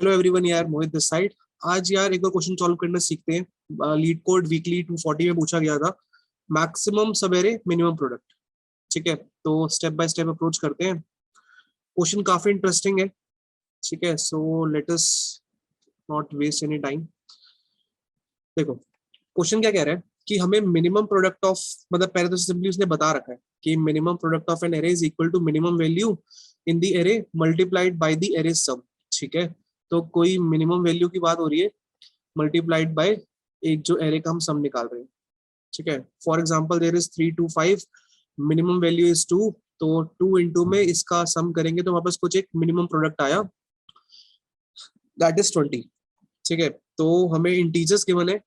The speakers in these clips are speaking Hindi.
हेलो एवरीवन यार, मोहित दिस साइड। आज यार एक और क्वेश्चन सॉल्व करना सीखते हैं। लीड कोड वीकली 240 में पूछा गया था, मैक्सिमम सब एरे मिनिमम प्रोडक्ट। ठीक है, तो स्टेप बाय स्टेप अप्रोच करते हैं। क्वेश्चन काफी इंटरेस्टिंग है। ठीक है, so let us not waste any time. देखो क्वेश्चन क्या कह रहा है कि हमें मिनिमम प्रोडक्ट ऑफ, मतलब पहले तो सिंपली उसने बता रखा है कि minimum product of an array is equal to minimum value in the array multiplied by the array sum. ठीक है, तो कोई मिनिमम वैल्यू की बात हो रही है मल्टीप्लाइड बाय एक जो एरे का हम सम निकाल रहे हैं। ठीक है, for example there is 3 2 5, minimum value is 2, तो 2 इंटू में इसका सम करेंगे तो वापस कुछ एक मिनिमम प्रोडक्ट आया, दैट इज 20। ठीक है, तो हमें इंटीजर्स गिवन है,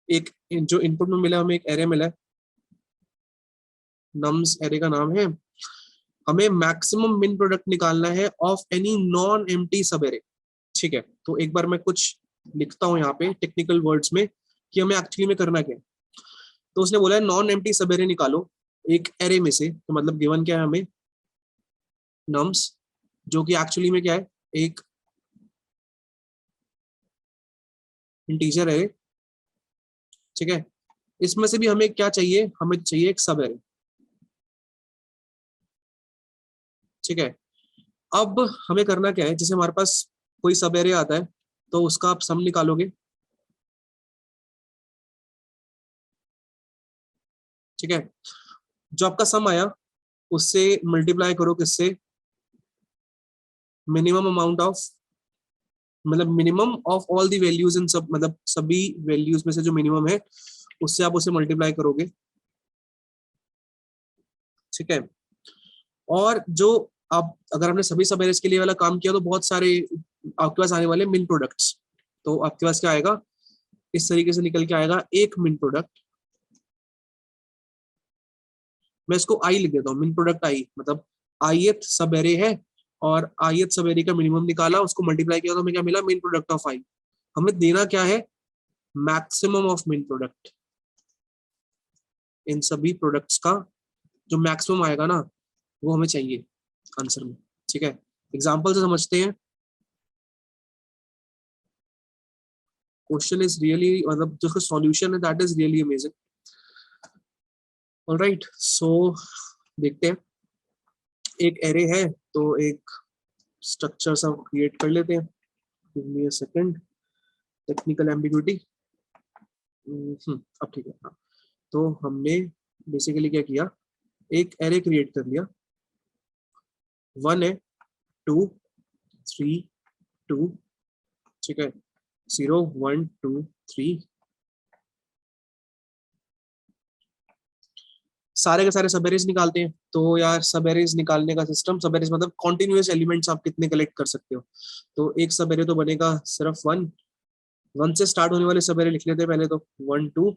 एक जो इनपुट में मिला हमें एक एरे मिला है, नम्स एरे का नाम है। हमें मैक्सिमम मिन प्रोडक्ट निकालना है ऑफ एनी नॉन एम्प्टी सब एरे। ठीक है, तो एक बार मैं कुछ लिखता हूँ यहाँ पे टेक्निकल वर्ड्स में कि हमें एक्चुअली में करना क्या है। तो उसने बोला है नॉन एम्प्टी सब एरे निकालो एक एरे में से, तो मतलब गिवन क्या है हमें, नम्स, जो कि एक्चुअली में क्या है, एक इंटीजर एरे। ठीक है, इसमें से भी हमें क्या चाहिए, हमें चाहिए एक सब एरे। ठीक है, अब हमें करना क्या है, जैसे हमारे पास कोई सब एरे आता है तो उसका आप सम निकालोगे। ठीक है, जो आपका सम आया उससे मल्टीप्लाई करो किससे, मिनिमम अमाउंट ऑफ, मतलब minimum of all the values in सब, मतलब सभी वैल्यूज में से जो मिनिमम है उससे आप उसे मल्टीप्लाई करोगे। ठीक है, और जो आप अगर आपने सभी सब एरेस के लिए वाला काम किया तो बहुत सारे आपके पास आने वाले मिन प्रोडक्ट्स, तो आपके पास क्या आएगा, इस तरीके से निकल के आएगा एक मिन प्रोडक्ट। मैं इसको आई लिख देता हूँ, मिन प्रोडक्ट आई, मतलब आईएथ सब एरे है और आईएथ सब एरे का मिनिमम निकाला, उसको मल्टीप्लाई किया तो हमें क्या मिला, मिन प्रोडक्ट ऑफ आई। हमें देना क्या है, मैक्सिमम ऑफ मिन प्रोडक्ट। इन सभी प्रोडक्ट्स का जो मैक्सिमम आएगा ना वो हमें चाहिए आंसर में। ठीक है, एग्जांपल से समझते हैं। क्वेश्चन इज रियली, मतलब जो सॉल्यूशन है that is really amazing. Alright, so देखते हैं। एक एरे है तो एक स्ट्रक्चर सा क्रिएट कर लेते हैं। Give me a second, technical ambiguity. अब ठीक है। हाँ, तो हमने बेसिकली क्या किया, एक एरे क्रिएट कर लिया। 1 है, 2 3 2, ठीक है, 0 1 2 3, सारे के सारे सब एरेज निकालते हैं। तो यार सब एरेज निकालने का सिस्टम, सब एरेज मतलब कॉन्टिन्यूअस एलिमेंट्स आप कितने कलेक्ट कर सकते हो। तो एक सब एरे तो बनेगा सिर्फ 1, 1 से स्टार्ट होने वाले सब एरे लिख लेते हैं पहले तो। 1 2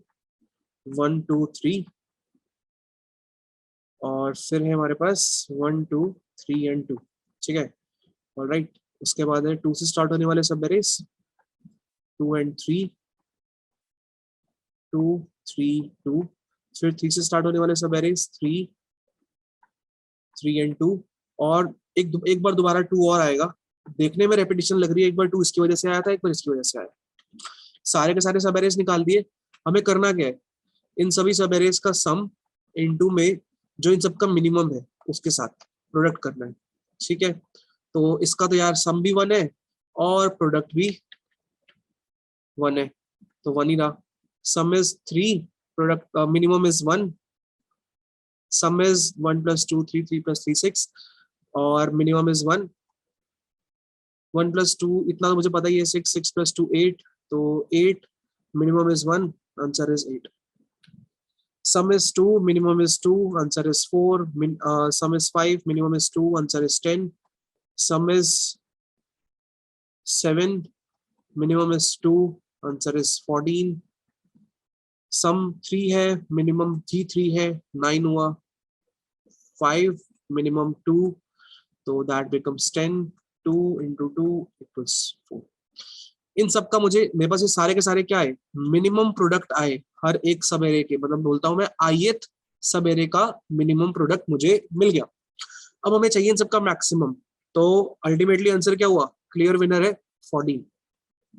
1 2 3, और फिर है हमारे पास 1 2 3 एंड 2। ठीक है, ऑलराइट, उसके बाद है 2 से स्टार्ट होने वाले सब एरेज, 2 एंड 3, 2 3 2, फिर 3 से स्टार्ट होने वाले सब एरेज 3 3 एंड 2, और एक बार दोबारा 2 और आएगा। देखने में रेपिटेशन लग रही है, एक बार 2 इसकी वजह से आया था, एक बार इसकी वजह से आया। सारे के सारे सब एरेज निकाल दिए। हमें करना क्या है, इन सभी सब एरेज का सम इनटू में जो इन सबका मिनिमम है उसके साथ प्रोडक्ट करना है। ठीक है, तो इसका तो यार सम भी 1 है और प्रोडक्ट भी 1 है, तो 1 ही रहा। सम is 3, product minimum is 1, some is 1 + 2 3 3 + 3 6, और मिनिमम इज 1। 1 + 2 इतना तो मुझे पता ही है, 6 6 + 2 8, तो 8, minimum is 1, answer is 8। Sum is 2, minimum is 2, answer is 4. Sum is 5, minimum is 2, answer is 10. Sum is 7, minimum is 2, answer is 14. Sum 3 है, minimum भी 3 है, 9 हुआ। 5, minimum 2, तो that becomes 10. 2 × 2 = 4। इन सब का मुझे, मेरे पास ये सारे के सारे क्या है, मिनिमम प्रोडक्ट आए हर एक सब एरे के, मतलब बोलता हूं मैं ith सब एरे का मिनिमम प्रोडक्ट मुझे मिल गया। अब हमें चाहिए इन सबका मैक्सिमम, तो अल्टीमेटली आंसर क्या हुआ, क्लियर विनर है 14,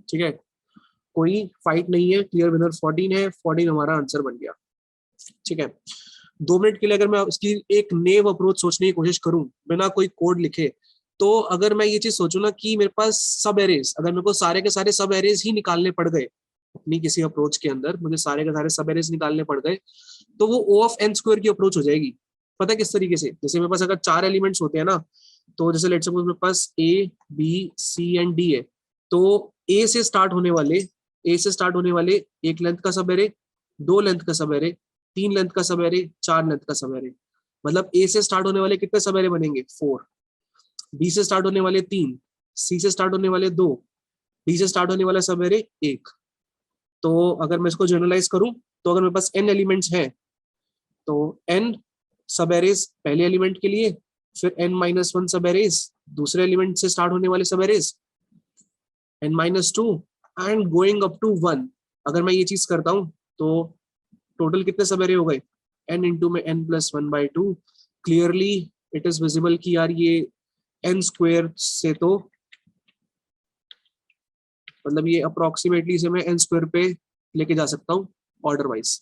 ठीक है, कोई फाइट नहीं है, क्लियर विनर 14 है, 14 हमारा आंसर बन गया, ठीक है। 2 मिनट के लिए अगर मैं इसकी एक नेव अप्रोच सोचने की कोशिश करूं बिना कोई कोड लिखे, तो अगर मैं ये चीज सोचूं ना कि मेरे पास सब एरेज, अगर मेरे को सारे के सारे सब एरेज ही निकालने पड़ गए अपनी किसी अप्रोच के अंदर, मुझे सारे के सारे सब एरेज निकालने पड़ गए, तो वो O ऑफ n स्क्वायर की अप्रोच हो जाएगी। पता है किस तरीके से? जैसे मेरे पास अगर 4 एलिमेंट्स होते हैं ना, तो जैसे लेट्स सपोज मेरे पास A B C and D है, तो A से स्टार्ट होने वाले, A से स्टार्ट होने वाले एक लेंथ का सब एरे, 2 लेंथ का सब एरे, 3 लेंथ का सब एरे, 4 लेंथ का सब एरे, मतलब A से स्टार्ट होने वाले कितने सब एरे बनेंगे? 4, B से स्टार्ट होने वाले 3, C से स्टार्ट होने वाले 2, D से स्टार्ट होने वाला सब एरे 1। तो अगर मैं इसको जनरलाइज करूं, तो अगर मेरे पास n एलिमेंट्स हैं, तो n सब एरेज पहले एलिमेंट के लिए, फिर n-1 सब एरेज दूसरे एलिमेंट से स्टार्ट होने वाले सब arrays, n-2 and going up to 1। अगर मैं ये चीज करता हूं, तो टोटल कितने सब एरे हो गए? n इंटू में n+1/2। Clearly it is visible कि यार ये n स्क्वायर से, तो मतलब ये अप्रोक्सीमेटली से मैं n स्क्वायर पे लेके जा सकता हूँ ऑर्डर वाइज,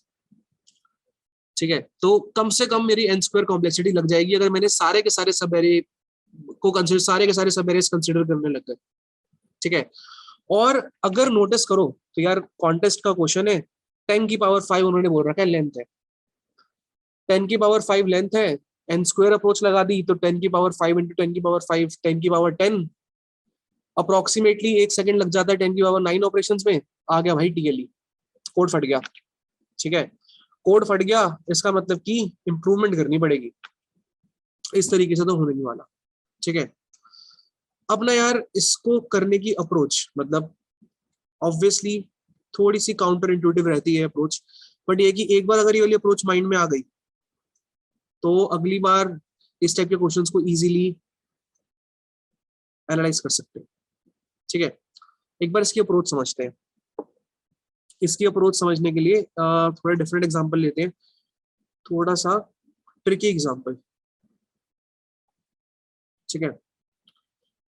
ठीक है। तो कम से कम मेरी n स्क्वायर कॉम्प्लेक्सिटी लग जाएगी अगर मैंने सारे के सारे सब एरे को कंसीडर, सारे के सारे सब एरेज कंसीडर करने लग गए, ठीक है। और अगर नोटिस करो तो यार कॉन्टेस्ट का क्वेश्चन है, 10⁵ उन्होंने बोल रखा है लेंथ है, 10⁵ लेंथ है, n स्क्वायर अप्रोच लगा दी तो 10⁵ इंटू 10⁵, 10⁵10, अप्रोक्सीमेटली 1 सेकंड लग जाता है 10⁹ ऑपरेशंस में। आ गया भाई TLE, कोड फट गया, ठीक है। कोड फट गया, इसका मतलब कि इंप्रूवमेंट करनी पड़ेगी, इस तरीके से तो होने नहीं वाला, ठीक है। अब ना यार इसको करने की अप्रोच, मतलब ऑब्वियसली थोड़ी सी काउंटर इंट्यूटिव रहती है अप्रोच, बट ये कि एक बार अगर ये वाली अप्रोच माइंड में आ गई, तो अगली बार इस टाइप के क्वेश्चंस को इजीली एनालाइज कर सकते हैं, ठीक है। एक बार इसकी अप्रोच समझते हैं। इसकी अप्रोच समझने के लिए थोड़ा डिफरेंट एग्जांपल लेते हैं, थोड़ा सा ट्रिकी एग्जांपल, ठीक है,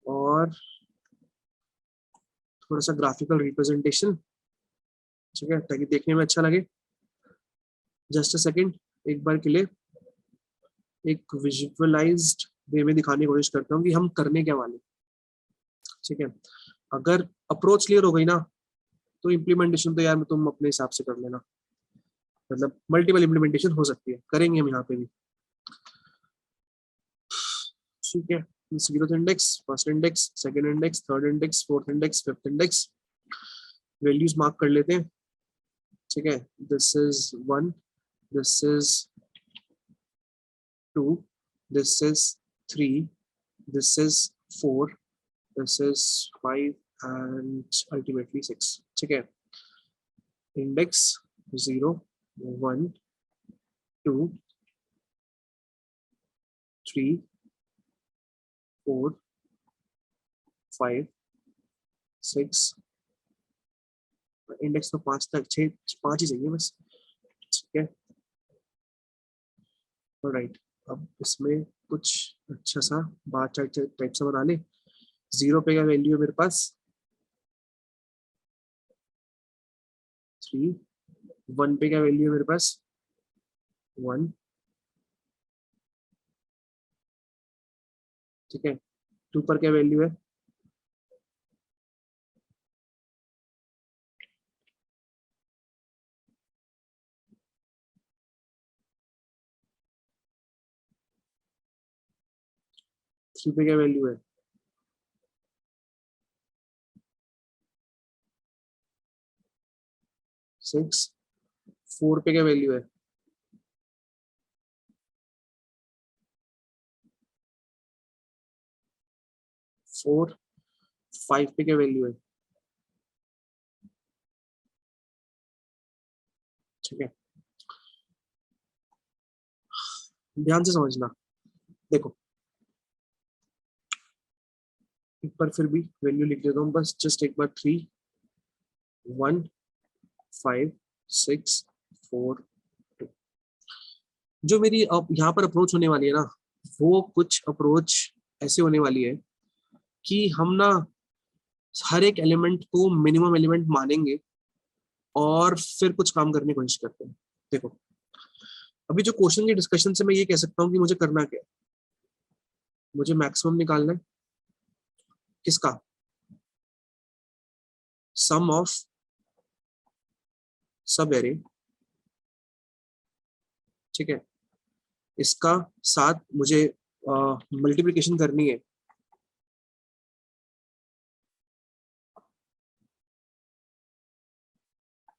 और थोड़ा सा ग्राफिकल रिप्रेजेंटेशन, ठीक है, ताकि देखने में अच्छा लगे। जस्ट अ सेकंड, एक बार के लिए एक विजुअलाइज्ड वे में दिखाने की कोशिश करता हूँ कि हम करने क्या वाले, ठीक है। अगर अप्रोच क्लियर हो गई ना, तो इम्प्लीमेंटेशन तो यार तुम अपने हिसाब से कर लेना, मतलब मल्टीपल इम्प्लीमेंटेशन हो सकती है, करेंगे हम यहाँ पे भी, ठीक है। Zero index, first index, second index, third index, fourth index, fifth index, values mark कर लेते हैं, ठीक है। This is 1, this is 2, this is 3, this is 4, this is 5 and ultimately 6, ठीक है। इंडेक्स 0, 1, 2, 3, 4, 5, 6, इंडेक्स तो 5 तक, 6, 5 ही चाहिए बस, ठीक है। राइट, अब इसमें कुछ अच्छा सा बार चार्ट टाइप से बना ले। 0 पे क्या वैल्यू है मेरे पास? 3, 1 पे क्या वैल्यू है मेरे पास? 1, ठीक है। 2 पर क्या वैल्यू है? 3 पे क्या वैल्यू है? 6, 4 पे क्या वैल्यू है? 4, 5 पे क्या वैल्यू है? ठीक है, ध्यान से समझना। देखो एक बार फिर भी वैल्यू लिख देता हूँ बस, जस्ट एक बार। 3, 1, 5, 6, 4, 2। जो मेरी अब यहाँ पर अप्रोच होने वाली है ना, वो कुछ अप्रोच ऐसे होने वाली है कि हम ना हर एक एलिमेंट को मिनिमम एलिमेंट मानेंगे और फिर कुछ काम करने की कोशिश करते हैं। देखो अभी जो क्वेश्चन की डिस्कशन से मैं ये कह सकता हूँ कि मुझे करना क्या है, मुझे मैक्सिमम निकालना है किसका, सम ऑफ सब एरे, ठीक है, इसका साथ मुझे मल्टीप्लिकेशन करनी है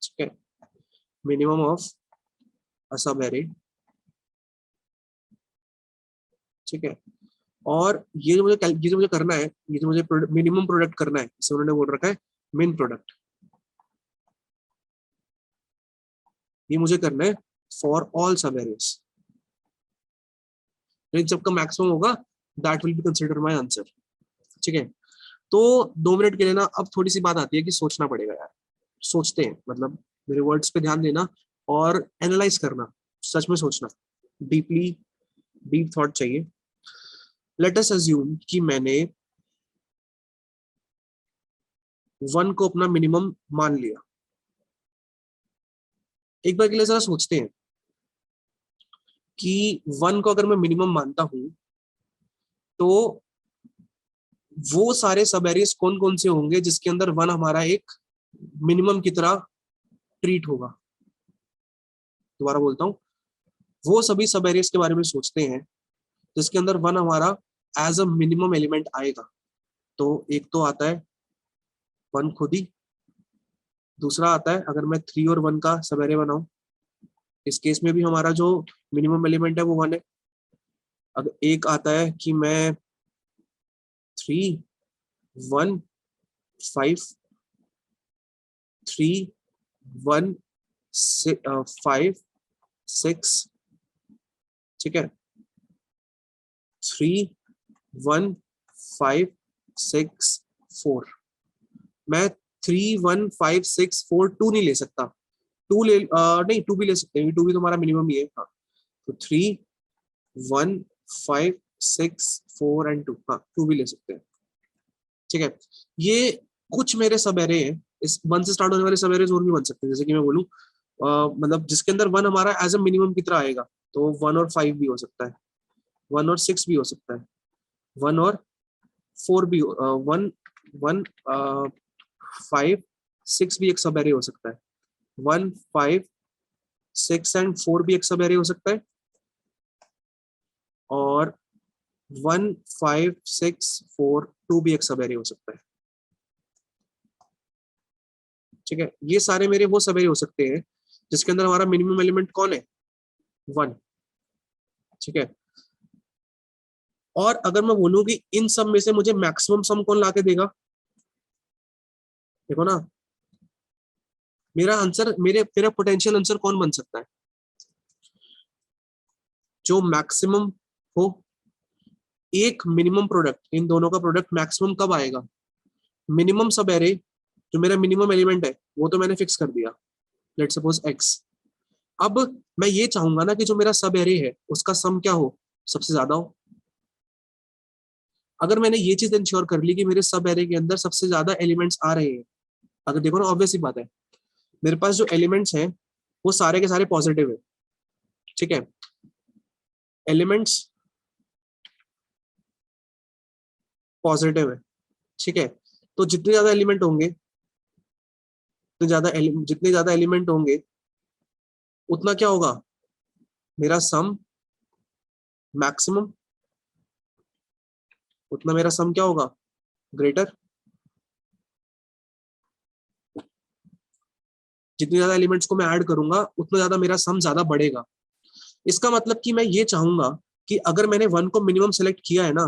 ठीक है, मिनिमम ऑफ अ सब एरे, ठीक है। और ये जो मुझे करना है, ये जो मुझे मिनिमम प्रोडक्ट करना है, इसे उन्होंने बोल रखा है मिन प्रोडक्ट, ये मुझे करना है फॉर ऑल सब एरेज। जब का मैक्सिमम होगा that will be consider my answer, ठीक है। तो 2 मिनट के लिए ना अब थोड़ी सी बात आती है कि सोचना पड़ेगा यार, सोचते हैं, मतलब मेरे वर्ड्स पे ध्यान देना और एनालाइज करना, सच में सोचना, डीपली डीप थॉट चाहिए। लेट अस अज्यूम कि मैंने 1 को अपना मिनिमम मान लिया। एक बार के लिए जरा सोचते हैं कि 1 को अगर मैं मिनिमम मानता हूं तो वो सारे सब एरियाज कौन कौन से होंगे जिसके अंदर 1 हमारा एक मिनिमम की तरह ट्रीट होगा। दोबारा बोलता हूँ, वो सभी सब एरियाज के बारे में सोचते हैं जिसके अंदर 1 हमारा एज अ मिनिमम एलिमेंट आएगा। तो एक तो आता है 1 खुद ही, दूसरा आता है अगर मैं 3 और 1 का सब एरे बनाऊं, इस केस में भी हमारा जो मिनिमम एलिमेंट है वो 1 है। अब एक आता है कि मैं 3 1 5 3 1 5 6, ठीक है, 3 1 5 6 4। मैं 3 1 5 6 4 2 नहीं ले सकता, टू ले नहीं 2 भी ले सकते हैं, 2 भी तो हमारा मिनिमम ही है। हाँ, तो 3 1 5 6 4 एंड 2, हाँ 2 भी ले सकते हैं, ठीक है। ये कुछ मेरे सब एरे हैं, इस 1 से स्टार्ट होने वाले सब एरेज और भी बन सकते हैं, जैसे कि मैं बोलूं मतलब जिसके अंदर 1 हमारा एज अ मिनिमम की तरह आएगा, तो 1 और 5 भी हो सकता है, 1 और 6 भी हो सकता है, 1 और 4 भी 1 1 5 6 भी एक सब एरे हो सकता है, 1 5 6 एंड 4 भी एक सब एरे हो सकता है, और 1 5 6 4 2 भी एक सब एरे हो सकता है, ठीक है। ये सारे मेरे वो सब एरे हो सकते हैं जिसके अंदर हमारा मिनिमम एलिमेंट कौन है, 1, ठीक है। और अगर मैं बोलूं कि इन सब में से मुझे मैक्सिमम सम कौन लाके देगा, देखो ना, मेरा आंसर मेरा पोटेंशियल आंसर कौन बन सकता है, जो मैक्सिमम हो। एक मिनिमम प्रोडक्ट, इन दोनों का प्रोडक्ट मैक्सिमम कब आएगा, मिनिमम सब एरे, जो मेरा मिनिमम एलिमेंट है वो तो मैंने फिक्स कर दिया, लेट्स सपोज x। अब मैं ये चाहूंगा ना कि जो मेरा सब एरे है उसका सम क्या हो, सबसे ज्यादा हो। अगर मैंने ये चीज इंश्योर कर ली कि मेरे सब एरे के अंदर सबसे ज्यादा एलिमेंट्स आ रहे हैं, अगर देखो ना ऑब्वियस ही बात है, मेरे पास जो एलिमेंट्स हैं वो सारे के सारे पॉजिटिव है, ठीक है, एलिमेंट्स पॉजिटिव है, ठीक है। तो जितने ज्यादा एलिमेंट होंगे, जितने ज्यादा एलिमेंट होंगे उतना क्या होगा, मेरा सम मैक्सिमम, उतना मेरा सम क्या होगा, ग्रेटर। जितने ज्यादा एलिमेंट्स को मैं ऐड करूंगा उतना ज्यादा मेरा सम ज्यादा बढ़ेगा। इसका मतलब कि मैं ये चाहूंगा कि अगर मैंने 1 को मिनिमम सेलेक्ट किया है ना,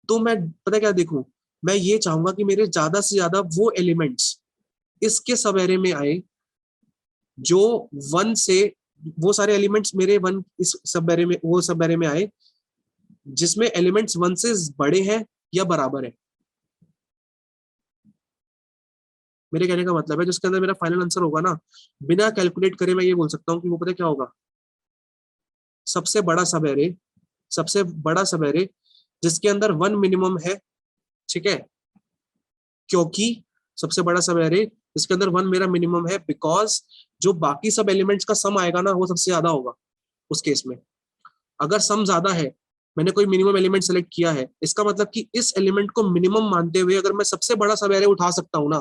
तो मैं पता क्या देखूं, मैं ये चाहूंगा कि मेरे ज्यादा से ज्यादा वो एलिमेंट्स इसके सब एरे में आए जो 1 से, वो सारे एलिमेंट्स मेरे 1 इस सब एरे में, वो सब एरे में आए जिसमें एलिमेंट्स 1 से बड़े हैं या बराबर है। मेरे कहने का मतलब है जिसके अंदर मेरा फाइनल आंसर होगा ना, बिना कैलकुलेट करे मैं ये बोल सकता हूँ कि वो पता क्या होगा, सबसे बड़ा सब एरे, सबसे बड़ा सब एरे जिसके अंदर 1 मिनिमम है, ठीक है, क्योंकि सबसे बड़ा सब एरे जिसके अंदर 1 मेरा मिनिमम है, बिकॉज जो बाकी सब एलिमेंट्स का सम आएगा ना वो सबसे ज्यादा होगा उस केस में। अगर सम ज्यादा है, मैंने कोई मिनिमम एलिमेंट सेलेक्ट किया है, इसका मतलब कि इस एलिमेंट को मिनिमम मानते हुए अगर मैं सबसे बड़ा सब एरे उठा सकता हूँ ना,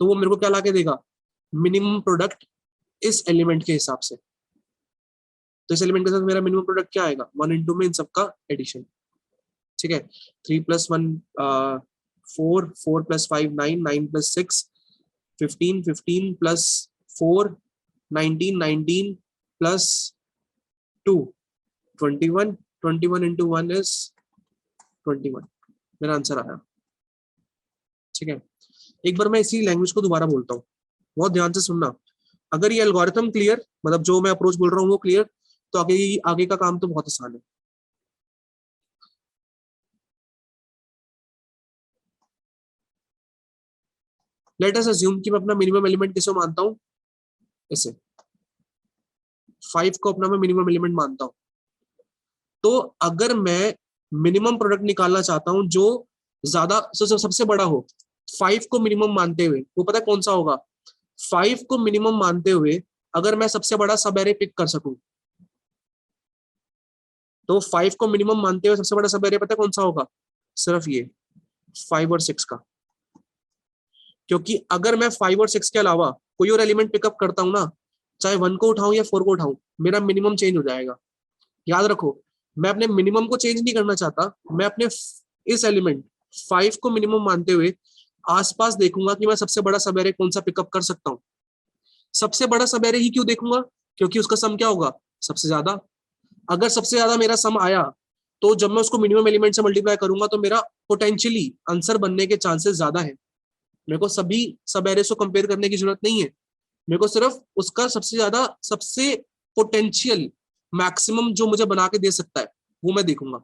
तो वो मेरे को क्या ला के देगा, मिनिमम प्रोडक्ट इस एलिमेंट के हिसाब से। तो इस एलिमेंट के साथ मेरा मिनिमम प्रोडक्ट क्या आएगा, 1 इंटू में इन सबका एडिशन। ठीक है, 3 + 1 4, 4 + 5 9, 9 + 6 15, 15 + 4 19, 19 + 2 21, 21 इंटू 1 इज 21, मेरा आंसर आया। ठीक है, एक बार मैं इसी लैंग्वेज को दोबारा बोलता हूँ, बहुत ध्यान से सुनना। अगर ये एल्गोरिथम क्लियर, मतलब जो मैं अप्रोच बोल रहा हूँ वो क्लियर, तो आगे आगे का काम तो बहुत आसान है। लेट अस अज्यूम कि मैं अपना मिनिमम एलिमेंट किसे मानता हूँ, इसे 5 को अपना मैं मिनिमम एलिमेंट मानता हूँ। तो अगर मैं मिनिमम प्रोडक्ट निकालना चाहता हूँ जो ज्यादा सबसे बड़ा हो 5 को मिनिमम मानते हुए, वो पता है कौन सा होगा, 5 को मिनिमम मानते हुए अगर मैं सबसे बड़ा सब एरे पिक कर सकूं, तो 5 को मिनिमम मानते हुए सबसे बड़ा सब एरे पता है कौन सा होगा, सिर्फ ये 5 और 6 का। क्योंकि अगर मैं 5 और 6 के अलावा कोई और एलिमेंट पिकअप करता हूं ना, चाहे 1 को उठाऊं या 4 को उठाऊं, मेरा मिनिमम चेंज हो जाएगा। याद रखो, मैं अपने मिनिमम को चेंज नहीं करना चाहता, मैं अपने इस एलिमेंट 5 को मिनिमम मानते हुए आसपास देखूंगा कि मैं सबसे बड़ा सब एरे कौन सा पिकअप कर सकता हूँ। सबसे बड़ा सब एरे ही क्यों देखूंगा, क्योंकि उसका सम क्या होगा, सबसे ज्यादा। अगर सबसे ज्यादा मेरा सम आया, तो जब मैं उसको मिनिमम एलिमेंट से मल्टीप्लाई करूंगा तो मेरा पोटेंशियली आंसर बनने के चांसेस ज्यादा है। मेरे को सभी सब एरेस को कंपेयर करने की जरूरत नहीं है, मेरे को सिर्फ उसका सबसे ज्यादा, सबसे पोटेंशियल मैक्सिमम जो मुझे बना के दे सकता है वो मैं देखूंगा,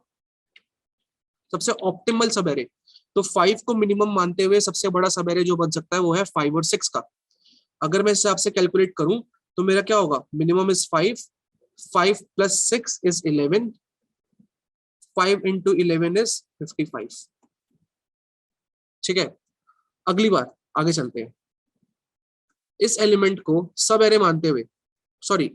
सबसे ऑप्टिमल सब एरे। तो 5 को मिनिमम मानते हुए सबसे बड़ा सब एरे जो बन सकता है वो है 5 और 6 का। अगर मैं इस हिसाब से कैलकुलेट करूं तो मेरा क्या होगा, minimum is 5, 5 + 6 is 11, 5 into 11 is 55। ठीक है, अगली बार आगे चलते हैं। इस एलिमेंट को सब एरे मानते हुए, सॉरी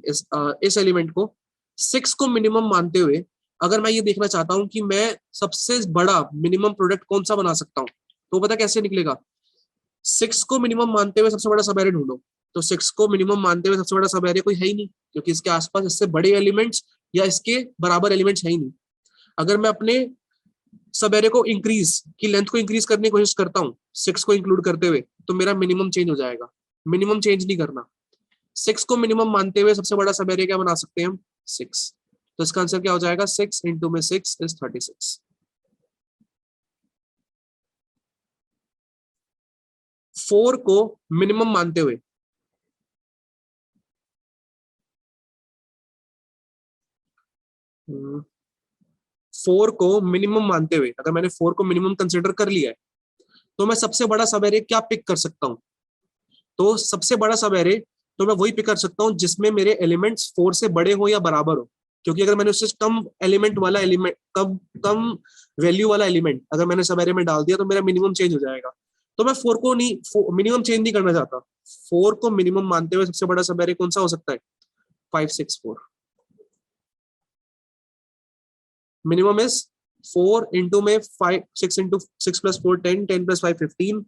इस एलिमेंट को 6 को मिनिमम मानते हुए अगर मैं ये देखना चाहता हूं कि मैं सबसे बड़ा मिनिमम प्रोडक्ट कौन सा बना सकता हूं, तो पता कैसे निकलेगा, 6 को मिनिमम मानते हुए सबसे बड़ा सब एरे ढूंढो। तो 6 को मिनिमम मानते हुए सबसे बड़ा सब एरे कोई है ही नहीं, क्योंकि इसके आसपास इससे बड़े एलिमेंट्स या इसके बराबर एलिमेंट्स है ही नहीं। अगर मैं अपने सब एरे को इंक्रीज की लेंथ को इंक्रीज करने की कोशिश करता हूँ 6 को इंक्लूड करते हुए, तो मेरा मिनिमम चेंज हो जाएगा। मिनिमम चेंज नहीं करना, 6 को मिनिमम मानते हुए सबसे बड़ा सब एरे क्या बना सकते हैं हम, 6। तो इसका आंसर क्या हो जाएगा, 6 इंटू में 6 इज 36। 4 को मिनिमम मानते हुए, हम्म, 4 को मिनिमम मानते हुए अगर मैंने 4 को मिनिमम कंसिडर कर लिया है, तो मैं सबसे बड़ा सब एरे क्या पिक कर सकता हूं, तो सबसे बड़ा सब एरे तो मैं वही पिक कर सकता हूं जिसमें मेरे एलिमेंट्स 4 से बड़े हो या बराबर हो। क्योंकि अगर मैंने उससे कम एलिमेंट वाला एलिमेंट, कम कम वैल्यू वाला एलिमेंट अगर मैंने सब एरे में डाल दिया, तो मेरा मिनिमम चेंज हो जाएगा। तो मैं 4 को नहीं, मिनिमम चेंज नहीं करना चाहता, 4 को मिनिमम मानते हुए सबसे बड़ा सब एरे कौन सा हो सकता है, 564। मिनिमम इज 4 इंटू में 5, 6 into 6 + 4 10, 10 + 5 15,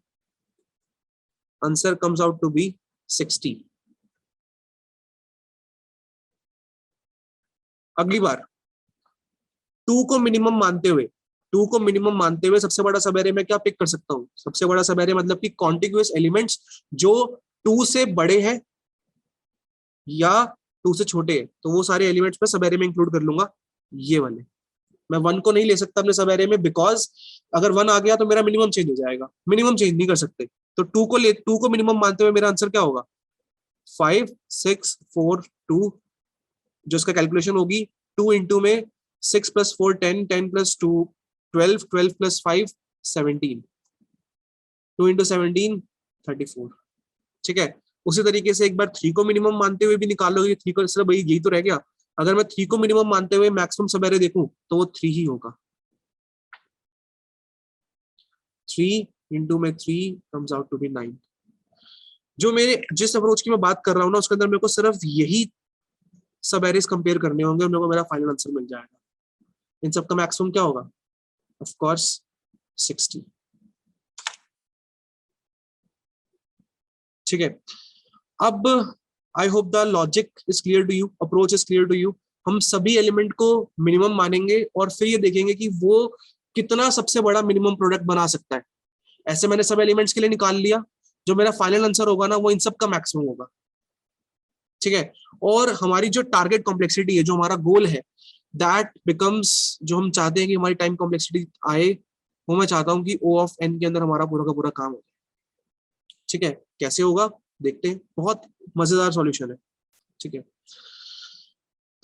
answer comes out to be 60। अगली बार 2 को मिनिमम मानते हुए, 2 को मिनिमम मानते हुए सबसे बड़ा सब एरे में क्या पिक कर सकता हूँ, सबसे बड़ा सब एरे मतलब कि कॉन्टिग्यूअस एलिमेंट्स जो 2 से बड़े हैं या 2 से छोटे हैं, तो वो सारे एलिमेंट्स मैं सब एरे में इंक्लूड कर लूंगा। ये वाले मैं 1 को नहीं ले सकता अपने सब एरे में, बिकॉज अगर 1 आ गया तो मेरा मिनिमम चेंज हो जाएगा, मिनिमम चेंज नहीं कर सकते। तो 2 को मिनिमम मानते हुए मेरा आंसर क्या होगा, 5 6 4 2, जो इसका कैलकुलेशन होगी 2 इंटू में 6 + 4 10, 10 + 2 12, 12 + 5 17, 2 इंटू 17 34। ठीक है, उसी तरीके से एक बार 3 को मिनिमम मानते हुए भी निकालोगे, 3 को सिर्फ भाई यही तो रह गया। अगर मैं 3 को मिनिमम मानते हुए मैक्सिमम सब एरे देखूं तो वो 3 ही होगा, 3 इंटू में 3 कम्स आउट टू बी 9। जो मेरे जिस अप्रोच की मैं बात कर रहा हूँ ना, उसके अंदर मेरे को सिर्फ यही सब एरेज कंपेयर करने होंगे और मेरे को मेरा फाइनल आंसर मिल जाएगा। इन सब का मैक्सिमम क्या होगा? Of course 60। ठीक है, अब I hope the logic is clear to you, approach is clear to you. हम सभी एलिमेंट को मिनिमम मानेंगे और फिर ये देखेंगे कि वो कितना सबसे बड़ा मिनिमम प्रोडक्ट बना सकता है। ऐसे मैंने सब एलिमेंट्स के लिए निकाल लिया, जो मेरा फाइनल आंसर होगा ना वो इन सब का मैक्सिमम होगा। ठीक है, और हमारी जो टारगेट कॉम्प्लेक्सिटी है, जो हमारा गोल है, दैट बिकम्स, जो हम चाहते हैं कि हमारी टाइम कॉम्प्लेक्सिटी आए, वो मैं चाहता हूँ कि O ऑफ n के अंदर हमारा पूरा का पूरा काम हो। ठीक है, कैसे होगा देखते हैं, बहुत मजेदार सॉल्यूशन है। ठीक है,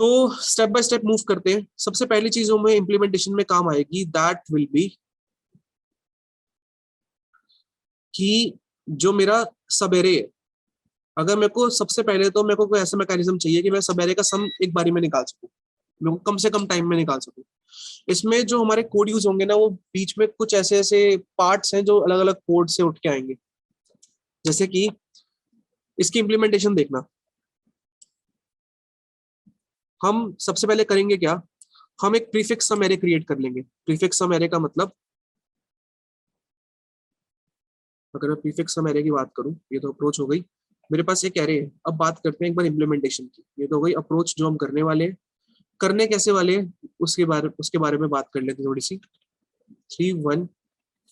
तो स्टेप बाय स्टेप मूव करते हैं। सबसे पहली चीजों में इंप्लीमेंटेशन में काम आएगी, दैट विल बी कि जो मेरा सब एरे है, अगर मेरे को सबसे पहले तो मेरे को कोई ऐसा मैकेनिज्म चाहिए कि मैं सब एरे का सम एक बारी में निकाल सकूं, मेरे को कम से कम टाइम में निकाल सकूं। इसमें जो हमारे कोड यूज होंगे ना, वो बीच में कुछ ऐसे ऐसे पार्ट्स हैं जो अलग अलग कोड से उठ के आएंगे। जैसे कि इसकी इंप्लीमेंटेशन देखना, हम सबसे पहले करेंगे क्या, हम एक प्रीफिक्स सम एरे क्रिएट कर लेंगे। प्रीफिक्स सम एरे का मतलब, अगर मैं प्रीफिक्स सम एरे की बात करूं, ये तो अप्रोच हो गई, मेरे पास एक एरे है। अब बात करते हैं एक बार इम्प्लीमेंटेशन की। ये तो हो गई अप्रोच जो हम करने वाले हैं। करने कैसे वाले हैं उसके बारे में बात कर लेते हैं थोड़ी सी। 3 1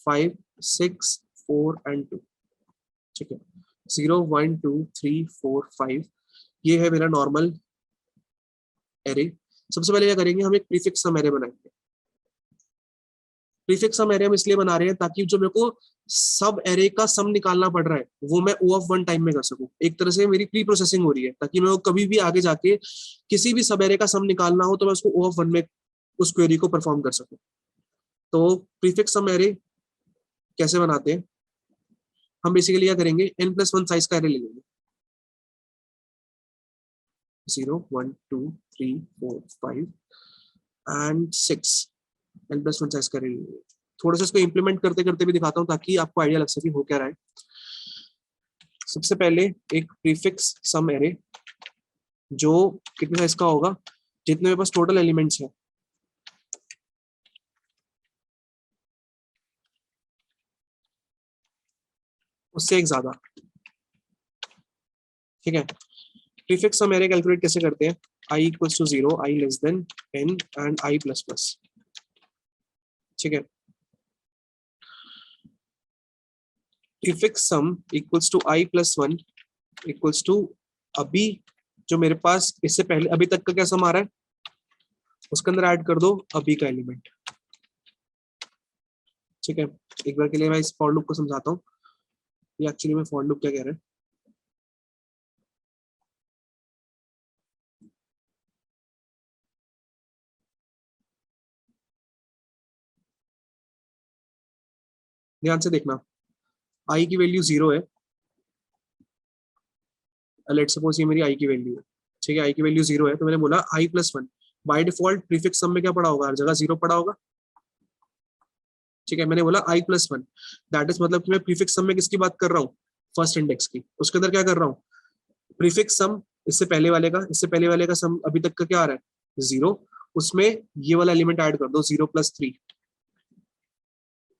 5 6 4 एंड 2। ठीक है, 0 1 2 3 4 5, ये है मेरा नॉर्मल एरे। सबसे पहले क्या करेंगे, हम एक प्रीफिक्स सम एरे बनाएंगे। प्रीफिक्स सम एरे हम इसलिए बना रहे हैं ताकि जो मेरे को सब एरे का सम निकालना पड़ रहा है, वो मैं O ऑफ 1 टाइम में कर सकूं। एक तरह से मेरी प्री प्रोसेसिंग हो रही है, ताकि मैं कभी भी आगे जाके किसी भी सब एरे का सम निकालना हो तो मैं उसको O ऑफ 1 में उस क्वेरी को परफॉर्म कर सकूं। तो प्रीफिक्स सम एरे कैसे बनाते हैं, हम बेसिकली क्या करेंगे, n+1 साइज का एरे ले लेंगे। 0 1 2 3 4 5 एंड 6, n+1 साइज का एरे ले लेंगे। थोड़ा सा इसको इंप्लीमेंट करते करते भी दिखाता हूँ ताकि आपको आइडिया लग सके हो क्या रहा है। सबसे पहले एक प्रीफिक्स सम एरे जो कितने साइज का होगा, जितने मेरे पास टोटल एलिमेंट्स हैं उससे एक ज्यादा। ठीक है, प्रीफिक्स सम एरे कैलकुलेट कैसे करते हैं, i equals to 0, i less than n and i plus plus. ठीक है, prefix sum equals to i plus 1 equals to, अभी जो मेरे पास इससे पहले अभी तक का क्या सम आ रहा है, उसके अंदर ऐड कर दो अभी का एलिमेंट। ठीक है, एक बार के लिए मैं इस फॉर लूप को समझाता हूँ, ये एक्चुअली में फॉर लूप क्या कह रहा है। ध्यान से देखना, i की वैल्यू 0 है, लेट सपोज ये मेरी i की वैल्यू है। ठीक है, i की वैल्यू 0 है, तो मैंने बोला i plus 1, by default prefix sum में क्या पड़ा होगा, हर जगह 0 पड़ा होगा। ठीक है, मैंने बोला i प्लस 1, दैट इज मतलब कि मैं प्रीफिक्स सम में किसकी बात कर रहा हूँ, फर्स्ट इंडेक्स की। उसके अंदर क्या कर रहा हूँ, प्रीफिक्स सम, इससे पहले वाले का सम अभी तक का क्या आ रहा है, 0, उसमें ये वाला एलिमेंट ऐड कर दो 0 + 3,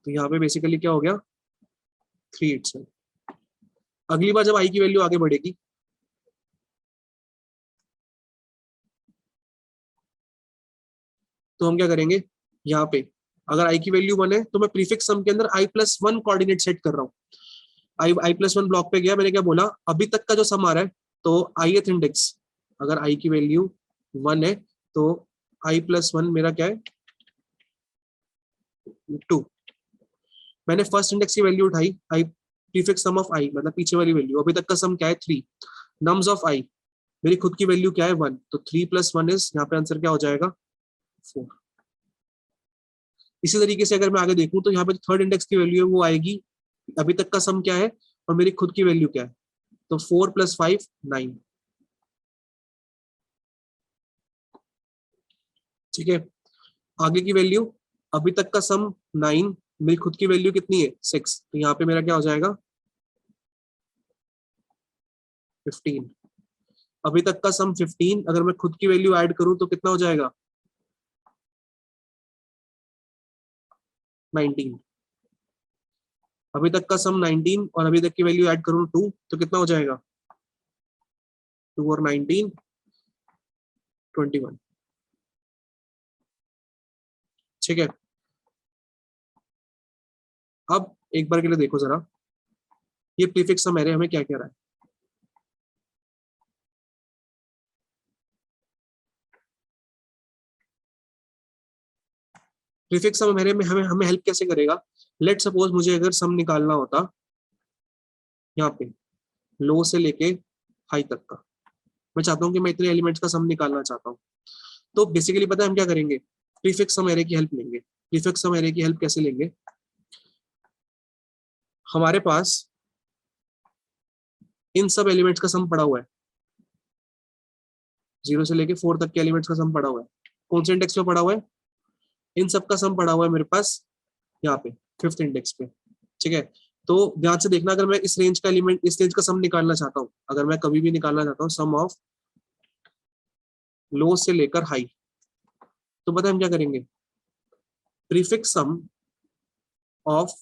तो यहाँ पे बेसिकली क्या हो गया, 3 इट्स। अगली बार जब i की वैल्यू आगे बढ़ेगी, तो हम क्या करेंगे, यहाँ पे अगर i की वैल्यू 1 है तो मैं प्रीफिक्स सम के अंदर i प्लस 1 कोऑर्डिनेट सेट कर रहा हूँ। i प्लस 1 ब्लॉक पे गया, मैंने क्या बोला, अभी तक का जो सम आ रहा है, तो ith इंडेक्स, अगर i की वैल्यू 1 है तो i प्लस 1 मेरा क्या है, 2। मैंने फर्स्ट इंडेक्स की वैल्यू उठाई, i prefix sum of i मतलब पीछे वाली वैल्यू, अभी तक का सम क्या है 3, नम्स ऑफ i, मेरी खुद की वैल्यू क्या है 1, तो 3 + 1 इज, यहाँ पे आंसर क्या हो जाएगा 4। इसी तरीके से अगर मैं आगे देखूं तो यहाँ पे थर्ड इंडेक्स की वैल्यू है वो आएगी, अभी तक का सम क्या है और मेरी खुद की वैल्यू क्या है, तो 4 + 5 9। ठीक है, आगे की वैल्यू, अभी तक का सम 9, मेरी खुद की वैल्यू कितनी है 6, तो यहाँ पे मेरा क्या हो जाएगा 15। अभी तक का सम 15, अगर मैं खुद की वैल्यू ऐड करूं तो कितना हो जाएगा 19। अभी तक का सम 19 और अभी तक की वैल्यू ऐड करूं 2, तो कितना हो जाएगा 2 और 19 21। ठीक है, अब एक बार के लिए देखो जरा, ये प्रीफिक्स सम एरे हमें क्या कह रहा है। प्रीफिक्स सम एरे में हमें हमें हेल्प कैसे करेगा। लेट सपोज मुझे अगर सम निकालना होता यहाँ पे लो से लेके हाई तक का, मैं चाहता हूँ कि मैं इतने एलिमेंट्स का सम निकालना चाहता हूँ, तो बेसिकली पता है हम क्या करेंगे, प्रीफिक्स सम एरे की हेल्प लेंगे। प्रीफिक्स सम एरे की हेल्प कैसे लेंगे, हमारे पास इन सब एलिमेंट्स का सम पड़ा हुआ है, 0 से लेके 4 तक के एलिमेंट्स का सम पड़ा हुआ है। कौन से इंडेक्स पे पड़ा हुआ है, इन सब का सम पड़ा हुआ है मेरे पास यहाँ पे 5th इंडेक्स पे। ठीक है, तो ध्यान से देखना, अगर मैं इस रेंज का एलिमेंट, इस रेंज का सम निकालना चाहता हूँ, अगर मैं कभी भी निकालना चाहता हूँ सम ऑफ लो से लेकर हाई, तो पता है हम क्या करेंगे, prefix sum of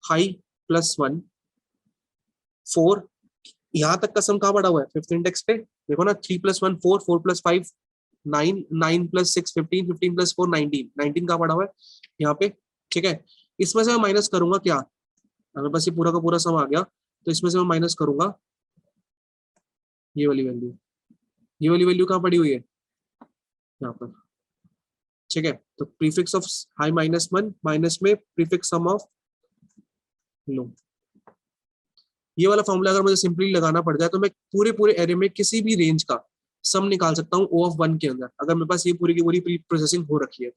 i plus 1 4, यहाँ तक का सम कहाँ पड़ा हुआ है 5th इंडेक्स पे। देखो ना, 3 + 1 4, 4 + 5 9, 9 + 6 15, 15 + 4 19, 19 कहाँ पड़ा हुआ है यहाँ पे। ठीक है, इसमें से मैं माइनस करूंगा क्या, अगर बस ये पूरा का पूरा सम आ गया, तो इसमें से मैं माइनस करूंगा ये वाली वैल्यू। ये वाली वैल्यू कहाँ पड़ी हुई है यहाँ पर। ठीक है, तो प्रीफिक्स ऑफ हाई -1 माइनस में प्रीफिक्स सम ऑफ लो। ये वाला फॉर्मूला अगर मुझे सिंपली लगाना पड़ जाए तो मैं पूरे पूरे एरे में किसी भी रेंज का सम निकाल सकता हूँ O(1) के अंदर, अगर मेरे पास ये पूरी की पूरी प्री प्रोसेसिंग हो रखी है।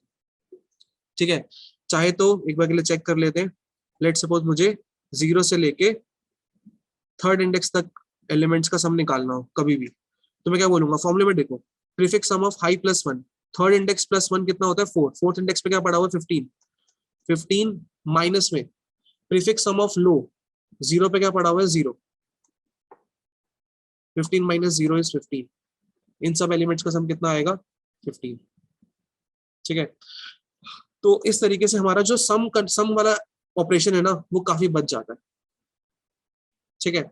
ठीक है, चाहे तो एक बार के लिए चेक कर लेते हैं। लेट सपोज मुझे 0 से लेके 3rd इंडेक्स तक एलिमेंट्स का सम निकालना हो कभी भी, तो मैं क्या बोलूंगा, फॉर्मूले में देखो, prefix sum of i +1, 3rd index +1 कितना होता है 4, 4th इंडेक्स पे क्या पड़ा हुआ है 15, 15 माइनस में प्रीफिक्स सम ऑफ लो 0 पे क्या पड़ा हुआ है 0, 15 - 0 = 15, इन सब एलिमेंट्स का सम कितना आएगा 15। ठीक है, तो इस तरीके से हमारा जो सम वाला ऑपरेशन है ना वो काफी बच जाता है। ठीक है,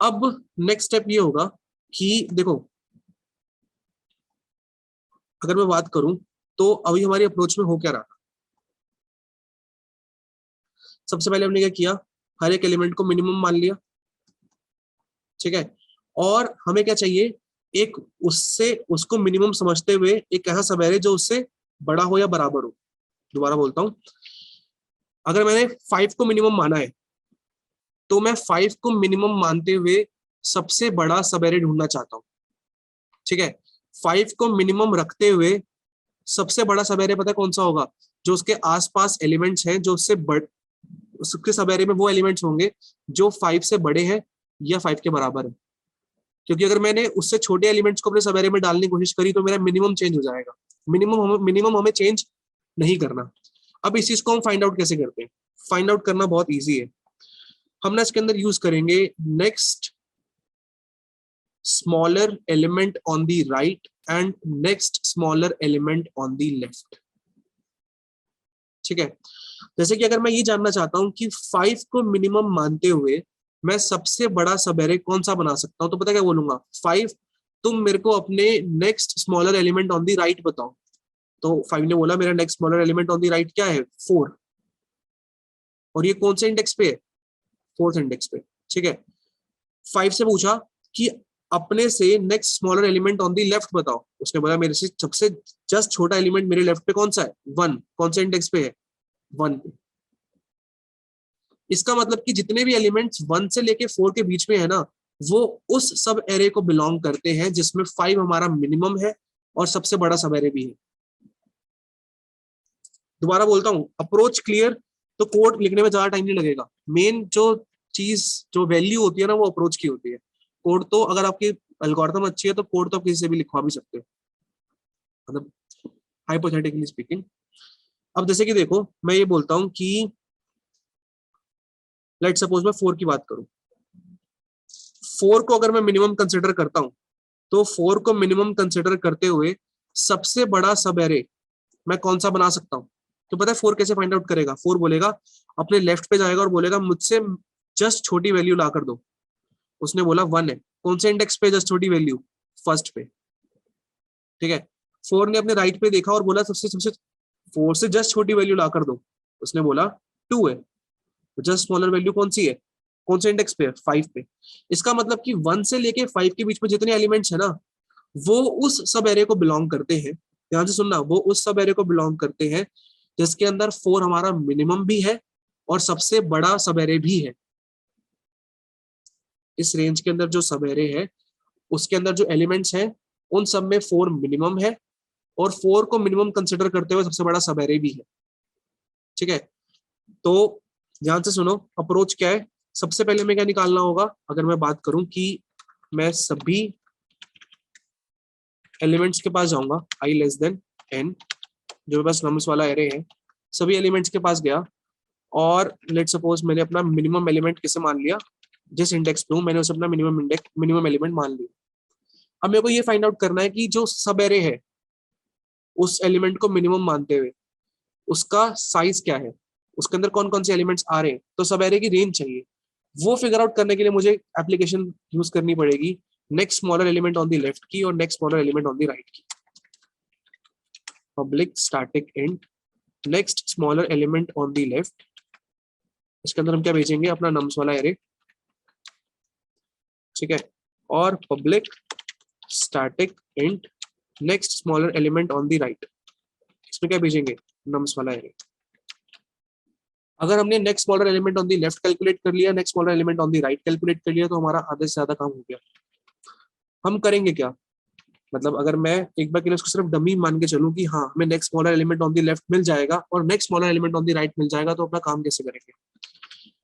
अब नेक्स्ट स्टेप ये होगा कि देखो, अगर मैं बात करूं तो अभी हमारी अप्रोच में हो क्या रहा, सबसे पहले हमने क्या किया, हर एक एलिमेंट को मिनिमम मान लिया। ठीक है, और हमें क्या चाहिए, एक उससे उसको मिनिमम समझते हुए एक ऐसा सब एरे जो उससे बड़ा हो या बराबर हो। दोबारा बोलता हूं, अगर मैंने 5 को मिनिमम माना है तो मैं 5 को मिनिमम मानते हुए सबसे बड़ा सब एरे ढूंढना चाहता हूं। ठीक है, 5 को मिनिमम रखते हुए सबसे बड़ा सब एरे पता है कौन सा होगा, जो उसके आसपास एलिमेंट्स हैं, जो उससे उसके सब एरे में वो एलिमेंट्स होंगे जो 5 से बड़े हैं या 5 के बराबर है। क्योंकि अगर मैंने उससे छोटे एलिमेंट्स को अपने सब एरे में डालने की कोशिश करी तो मेरा मिनिमम चेंज हो जाएगा। मिनिमम हमें चेंज नहीं करना। अब इस चीज को हम फाइंड आउट कैसे करते हैं, फाइंड आउट करना बहुत ईजी है। हम ना इसके अंदर यूज करेंगे next smaller element on the right and next smaller element on the left. ठीक है, जैसे कि अगर मैं ये जानना चाहता हूं कि 5 को मिनिमम मानते हुए मैं सबसे बड़ा सब एरे कौन सा बना सकता हूं, तो पता क्या बोलूंगा, 5 तुम मेरे को अपने next smaller element on the right बताओ। तो 5 ने बोला मेरा next smaller element on the right क्या है 4, और ये कौन से इंडेक्स पे है 4th इंडेक्स पे। ठीक है, 5 से पूछा कि अपने से next smaller element on the left बताओ, उसने बोला मेरे से सबसे जस्ट छोटा एलिमेंट मेरे लेफ्ट पे कौन सा है 1, कौन से इंडेक्स पे है 1 पे। इसका मतलब कि जितने भी एलिमेंट्स 1 से लेके 4 के बीच में है ना, वो उस सब एरे को बिलोंग करते हैं जिसमें 5 हमारा मिनिमम है और सबसे बड़ा सब एरे भी है। दोबारा बोलता हूं, अप्रोच क्लियर, तो कोड लिखने में ज्यादा टाइम नहीं लगेगा। मेन जो चीज, जो वैल्यू होती है ना, वो अप्रोच की होती है। कोड तो अगर आपकी एल्गोरिथम अच्छी है तो कोड तो आप किसी से भी लिखवा भी सकते हो, मतलब हाइपोथेटिकली स्पीकिंग। अब जैसे कि देखो, मैं ये बोलता हूं कि लेट सपोज मैं 4 की बात करूं, 4 को अगर मैं मिनिमम कंसिडर करता हूं, तो 4 को मिनिमम कंसिडर करते हुए सबसे बड़ा सब एरे मैं कौन सा बना सकता हूं? तो पता है 4 कैसे फाइंड आउट करेगा? 4 बोलेगा, अपने लेफ्ट पे जाएगा और बोलेगा मुझसे जस्ट छोटी वैल्यू ला कर दो। उसने बोला 1 है, कौन से इंडेक्स पे जस्ट छोटी वैल्यू? फर्स्ट पे। ठीक है, 4 ने अपने राइट पे देखा और बोला सबसे सबसे 4 से जस्ट छोटी वैल्यू ला कर दो। उसने बोला 2 है, तो जस्ट स्मॉलर वैल्यू कौन सी है? कौन से इंडेक्स पे है? 5 पे। इसका मतलब कि 1 से लेके 5 के बीच में जितने एलिमेंट्स है ना, वो उस सब एरे को बिलोंग करते हैं। ध्यान से सुनना, वो उस सब एरे को बिलोंग करते हैं जिसके अंदर 4 हमारा मिनिमम भी है और सबसे बड़ा सब एरे भी है। इस रेंज के अंदर जो सब एरे है, उसके अंदर जो एलिमेंट्स हैं, उन सब में 4 मिनिमम है और 4 को मिनिमम कंसिडर करते हुए सबसे बड़ा सब एरे भी है। ठीक है, तो ध्यान से सुनो, अप्रोच क्या है। सबसे पहले मैं क्या निकालना होगा? अगर मैं बात करूं कि मैं सभी एलिमेंट्स के पास जाऊंगा, आई लेस देन एन, जो मेरे पास नम्स वाला एरे है, सभी एलिमेंट्स के पास गया और लेट सपोज मैंने अपना मिनिमम एलिमेंट किसे मान लिया? जिस इंडेक्स पे हूं मैंने उसे अपना मिनिमम इंडेक्स मिनिमम एलिमेंट मान लिया। अब मेरे को ये फाइंड आउट करना है कि जो सब एरे है, उस एलिमेंट को मिनिमम मानते हुए उसका साइज क्या है, उसके अंदर कौन कौन से एलिमेंट्स आ रहे हैं, तो सब एरे की रेंज चाहिए। वो फिगर आउट करने के लिए मुझे एप्लीकेशन यूज करनी पड़ेगी next smaller element on the left की और next smaller element on the right की। Public static int next smaller element on the left, इसके अंदर हम क्या भेजेंगे? अपना नम्स वाला एरे। ठीक है, और public static int next smaller element on the right, इसमें क्या भेजेंगे? नम्स वाला एरे। अगर हमने next smaller element on the left calculate कर लिया, next smaller element on the right calculate कर लिया, तो हमारा आधे से ज्यादा काम हो गया। हम करेंगे क्या? मतलब अगर मैं एक बार के लिए उसको सिर्फ डमी मान के चलूं कि हाँ हमें next smaller element on the left मिल जाएगा और next smaller element on the right मिल जाएगा, तो अपना काम कैसे करेंगे?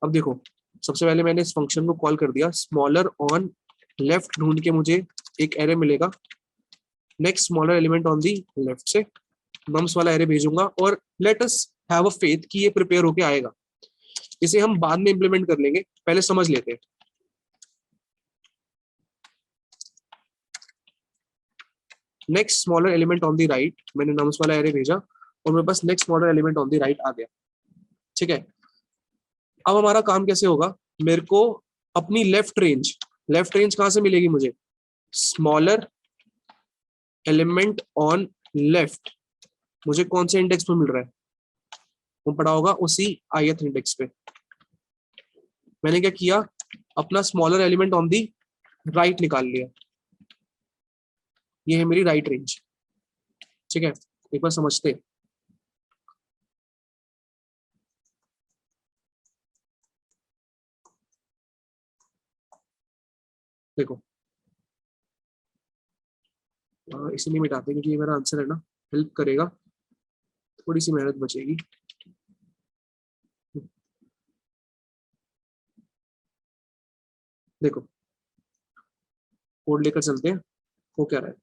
अब देखो, सबसे पहले मैंने इस फंक्शन को कॉल कर दिया, स्मॉलर ऑन लेफ्ट ढूंढ के मुझे एक एरे मिलेगा next smaller element on the left से, नम्स वाला एरे भेजूंगा और let us have a faith कि ये प्रिपेयर होके आएगा। इसे हम बाद में इंप्लीमेंट कर लेंगे, पहले समझ लेते हैं। Next smaller element on the right, मैंने नम्स वाला एरे भेजा और मेरे पास next smaller element on the right आ गया। ठीक है, अब हमारा काम कैसे होगा? मेरे को अपनी लेफ्ट रेंज कहां से मिलेगी मुझे? स्मॉलर एलिमेंट ऑन लेफ्ट मुझे कौन से इंडेक्स पे मिल रहा है? वो पड़ा होगा उसी ith इंडेक्स पे। मैंने क्या किया? अपना smaller element on the right निकाल लिया, ये है मेरी राइट रेंज। ठीक है, एक बार समझते हैं। देखो, इसीलिए मिटाते हैं क्योंकि ये मेरा आंसर है ना, हेल्प करेगा, थोड़ी सी मेहनत बचेगी। देखो, कोड लेकर चलते हैं, वो क्या रहा है।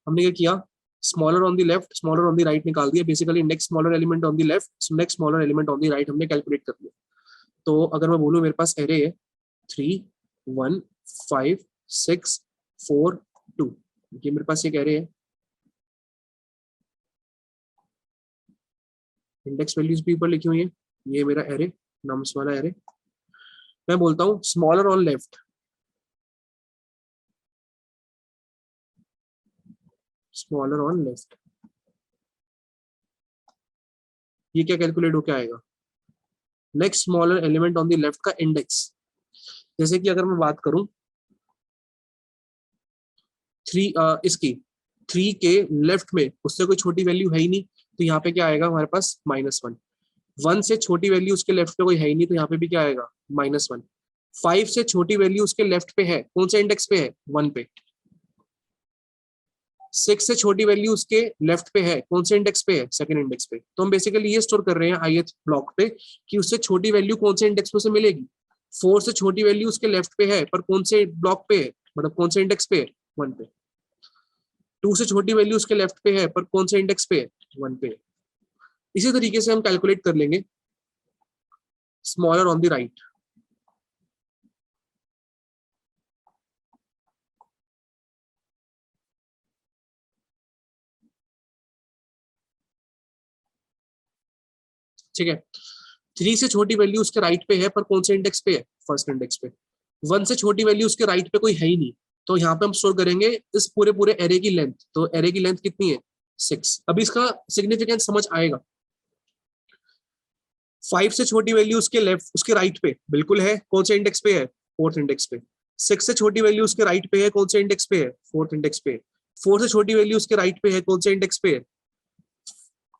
हमने क्या किया? Smaller on the left smaller on the right निकाल दिया, basically next smaller element on the left next smaller element on the right हमने कैलकुलेट कर लिया। तो अगर मैं बोलूँ मेरे पास एरे है 3 1 5 6 4 2, ये मेरे पास एक एरे है, इंडेक्स वैल्यूज भी ऊपर लिखी हुई है, ये मेरा एरे, नम्स वाला एरे। मैं बोलता हूँ smaller on left, smaller on left, ये क्या कैलकुलेट होके आएगा? Next smaller element on the left का इंडेक्स। जैसे कि अगर मैं बात करूं 3 इसकी 3 के लेफ्ट में उससे कोई छोटी वैल्यू है ही नहीं, तो यहाँ पे क्या आएगा हमारे पास? -1। 1 से छोटी वैल्यू उसके लेफ्ट पे कोई है ही नहीं, तो यहाँ पे भी क्या आएगा? -1। 5 से छोटी वैल्यू उसके लेफ्ट पे है, कौन से इंडेक्स पे है? 1 पे। 6 से छोटी वैल्यू उसके लेफ्ट पे है, कौन से इंडेक्स पे है? सेकंड इंडेक्स पे। तो हम बेसिकली ये स्टोर कर रहे हैं ith ब्लॉक पे कि उससे छोटी वैल्यू कौन से इंडेक्स पे से मिलेगी? 4 से छोटी वैल्यू उसके लेफ्ट पे है पर कौन से ब्लॉक पे है, मतलब कौन से इंडेक्स पे है, 1 पे। 2 से छोटी वैल्यू उसके लेफ्ट पे है पर कौन से इंडेक्स पे है, 1 पे। इसी तरीके से हम कैलकुलेट कर लेंगे स्मॉलर ऑन द राइट। ठीक है, 3 से छोटी वैल्यू उसके राइट पे है पर कौन से इंडेक्स पे है, फर्स्ट इंडेक्स पे। 1 से छोटी वैल्यू उसके राइट पे कोई है ही नहीं, तो यहाँ पे हम स्टोर करेंगे इस पूरे पूरे एरे की लेंथ। तो एरे की लेंथ कितनी है, 6। अभी इसका सिग्निफिकेंस समझ आएगा। 5 से छोटी वैल्यू उसके लेफ्ट, उसके राइट पे बिल्कुल है, कौन से इंडेक्स पे है, फोर्थ इंडेक्स पे। 6 से छोटी वैल्यू उसके राइट पे है, कौन से इंडेक्स पे है, फोर्थ इंडेक्स पे। 4 से छोटी वैल्यू उसके राइट पे है, कौन से इंडेक्स पे है,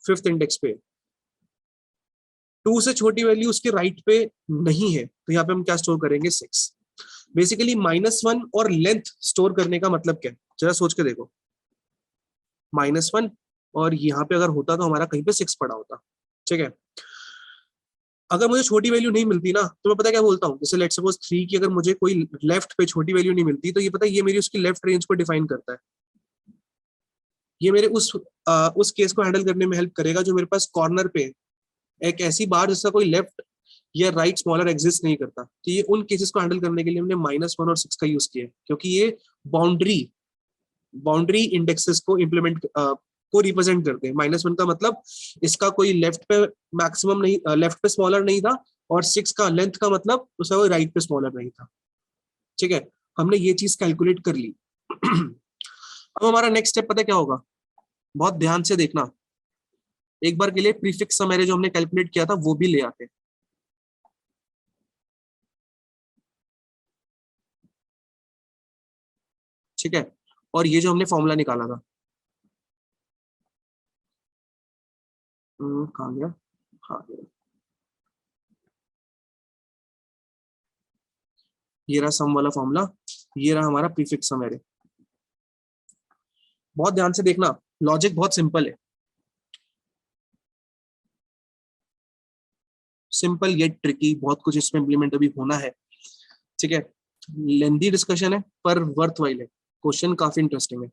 फिफ्थ इंडेक्स पे। 2 से छोटी वैल्यू उसके राइट पे नहीं है, तो यहाँ पे हम क्या स्टोर करेंगे, 6। बेसिकली -1 और लेंथ स्टोर करने का मतलब क्या है, जरा सोच के देखो। -1 और यहाँ पे अगर होता तो हमारा कहीं पे 6 पड़ा होता। ठीक है, अगर मुझे छोटी वैल्यू नहीं मिलती ना तो मैं पता क्या बोलता हूँ, जैसे लेट्स सपोज 3 की अगर मुझे कोई लेफ्ट पे छोटी वैल्यू नहीं मिलती तो ये पता है ये मेरी उसकी लेफ्ट रेंज को डिफाइन करता है। ये मेरे उस केस को हैंडल करने में हेल्प करेगा जो मेरे पास कॉर्नर पे एक ऐसी बार जिसका कोई लेफ्ट या राइट स्मॉलर एग्जिस्ट नहीं करता। तो ये उन केसेस को हैंडल करने के लिए हमने -1 और 6 का यूज किया है, क्योंकि ये बाउंड्री बाउंड्री इंडेक्सेस को इम्प्लीमेंट को रिप्रेजेंट करते हैं। -1 का मतलब इसका कोई लेफ्ट पे मैक्सिमम नहीं, लेफ्ट पे स्मॉलर नहीं था, और 6 का लेंथ का मतलब उसका कोई राइट पे स्मॉलर नहीं था। ठीक है, हमने ये चीज कैलकुलेट कर ली। अब हमारा नेक्स्ट स्टेप पता है क्या होगा, बहुत ध्यान से देखना। एक बार के लिए प्रीफिक्स सम एरे जो हमने कैलकुलेट किया था वो भी ले आते हैं। ठीक है, और ये जो हमने फॉर्मूला निकाला था, कहाँ गया, हाँ ये रहा सम वाला फॉर्मूला, ये रहा हमारा प्रीफिक्स सम एरे। बहुत ध्यान से देखना, लॉजिक बहुत सिंपल है, सिंपल ये ट्रिकी, बहुत कुछ इसमें इम्प्लीमेंट अभी होना है। ठीक है, लेंदी डिस्कशन है पर वर्थ वाइल है, क्वेश्चन काफी इंटरेस्टिंग है।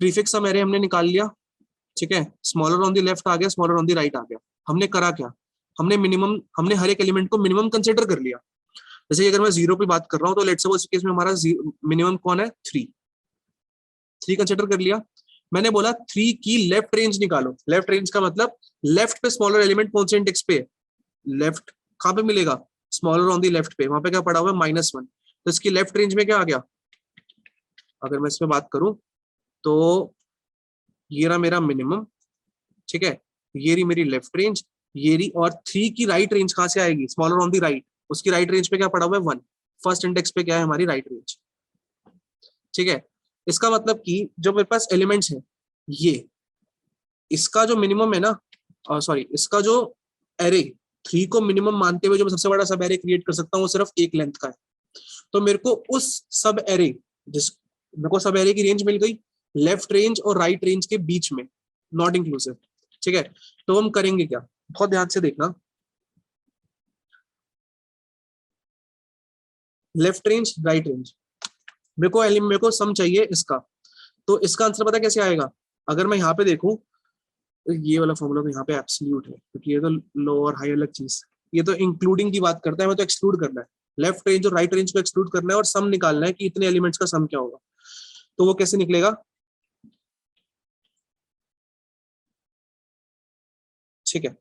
प्रीफिक्स सम एरे हमने निकाल लिया। ठीक है, स्मॉलर ऑन द लेफ्ट आ गया, स्मॉलर ऑन द राइट आ गया। हमने करा क्या, हमने मिनिमम, हमने हर एक एलिमेंट को मिनिमम कंसिडर कर लिया। जैसे अगर मैं 0 पे बात कर रहा हूँ तो लेट्स सपोज इस केस में हमारा मिनिमम कौन है, 3। 3 कंसिडर कर लिया। मैंने बोला 3 की लेफ्ट रेंज निकालो। लेफ्ट रेंज का मतलब लेफ्ट पे स्मॉलर एलिमेंट कौन से इंडेक्स पे, लेफ्ट कहाँ पे मिलेगा, स्मॉलर ऑन दी लेफ्ट पे, वहां पे क्या पड़ा हुआ है, -1। तो इसकी लेफ्ट रेंज में क्या आ गया, अगर मैं इसमें बात करूं तो ये रहा मेरा मिनिमम। ठीक है, ये रही मेरी लेफ्ट रेंज, ये रही, और 3 की राइट रेंज कहाँ से आएगी, स्मॉलर ऑन दी राइट, उसकी राइट रेंज पे क्या पड़ा हुआ है, 1। फर्स्ट इंडेक्स पे क्या है, हमारी राइट रेंज। ठीक है, इसका मतलब कि जो मेरे पास एलिमेंट्स है, ये इसका जो मिनिमम है ना, सॉरी इसका जो एरे, 3 को मिनिमम मानते हुए जो मैं सबसे बड़ा सब एरे क्रिएट कर सकता हूँ वो सिर्फ एक लेंथ का है। तो मेरे को उस सब एरे, जिस मेरे को सब एरे की रेंज मिल गई लेफ्ट रेंज और राइट रेंज के बीच में, नॉट इंक्लूसिव। ठीक है, तो हम करेंगे क्या, बहुत ध्यान से देखना। लेफ्ट रेंज राइट रेंज, मेरे को सम चाहिए इसका, तो इसका आंसर पता कैसे आएगा, अगर मैं यहाँ पे देखूं तो ये वाला फॉर्मूला तो यहाँ पे एब्सोल्यूट है, क्योंकि ये तो लो और हाई अलग चीज, ये तो इंक्लूडिंग की बात करता है, मैं तो एक्सक्लूड करना है। लेफ्ट रेंज और राइट रेंज को एक्सक्लूड करना है और सम निकालना है कि इतने एलिमेंट्स का सम क्या होगा। तो वो कैसे निकलेगा, ठीक है,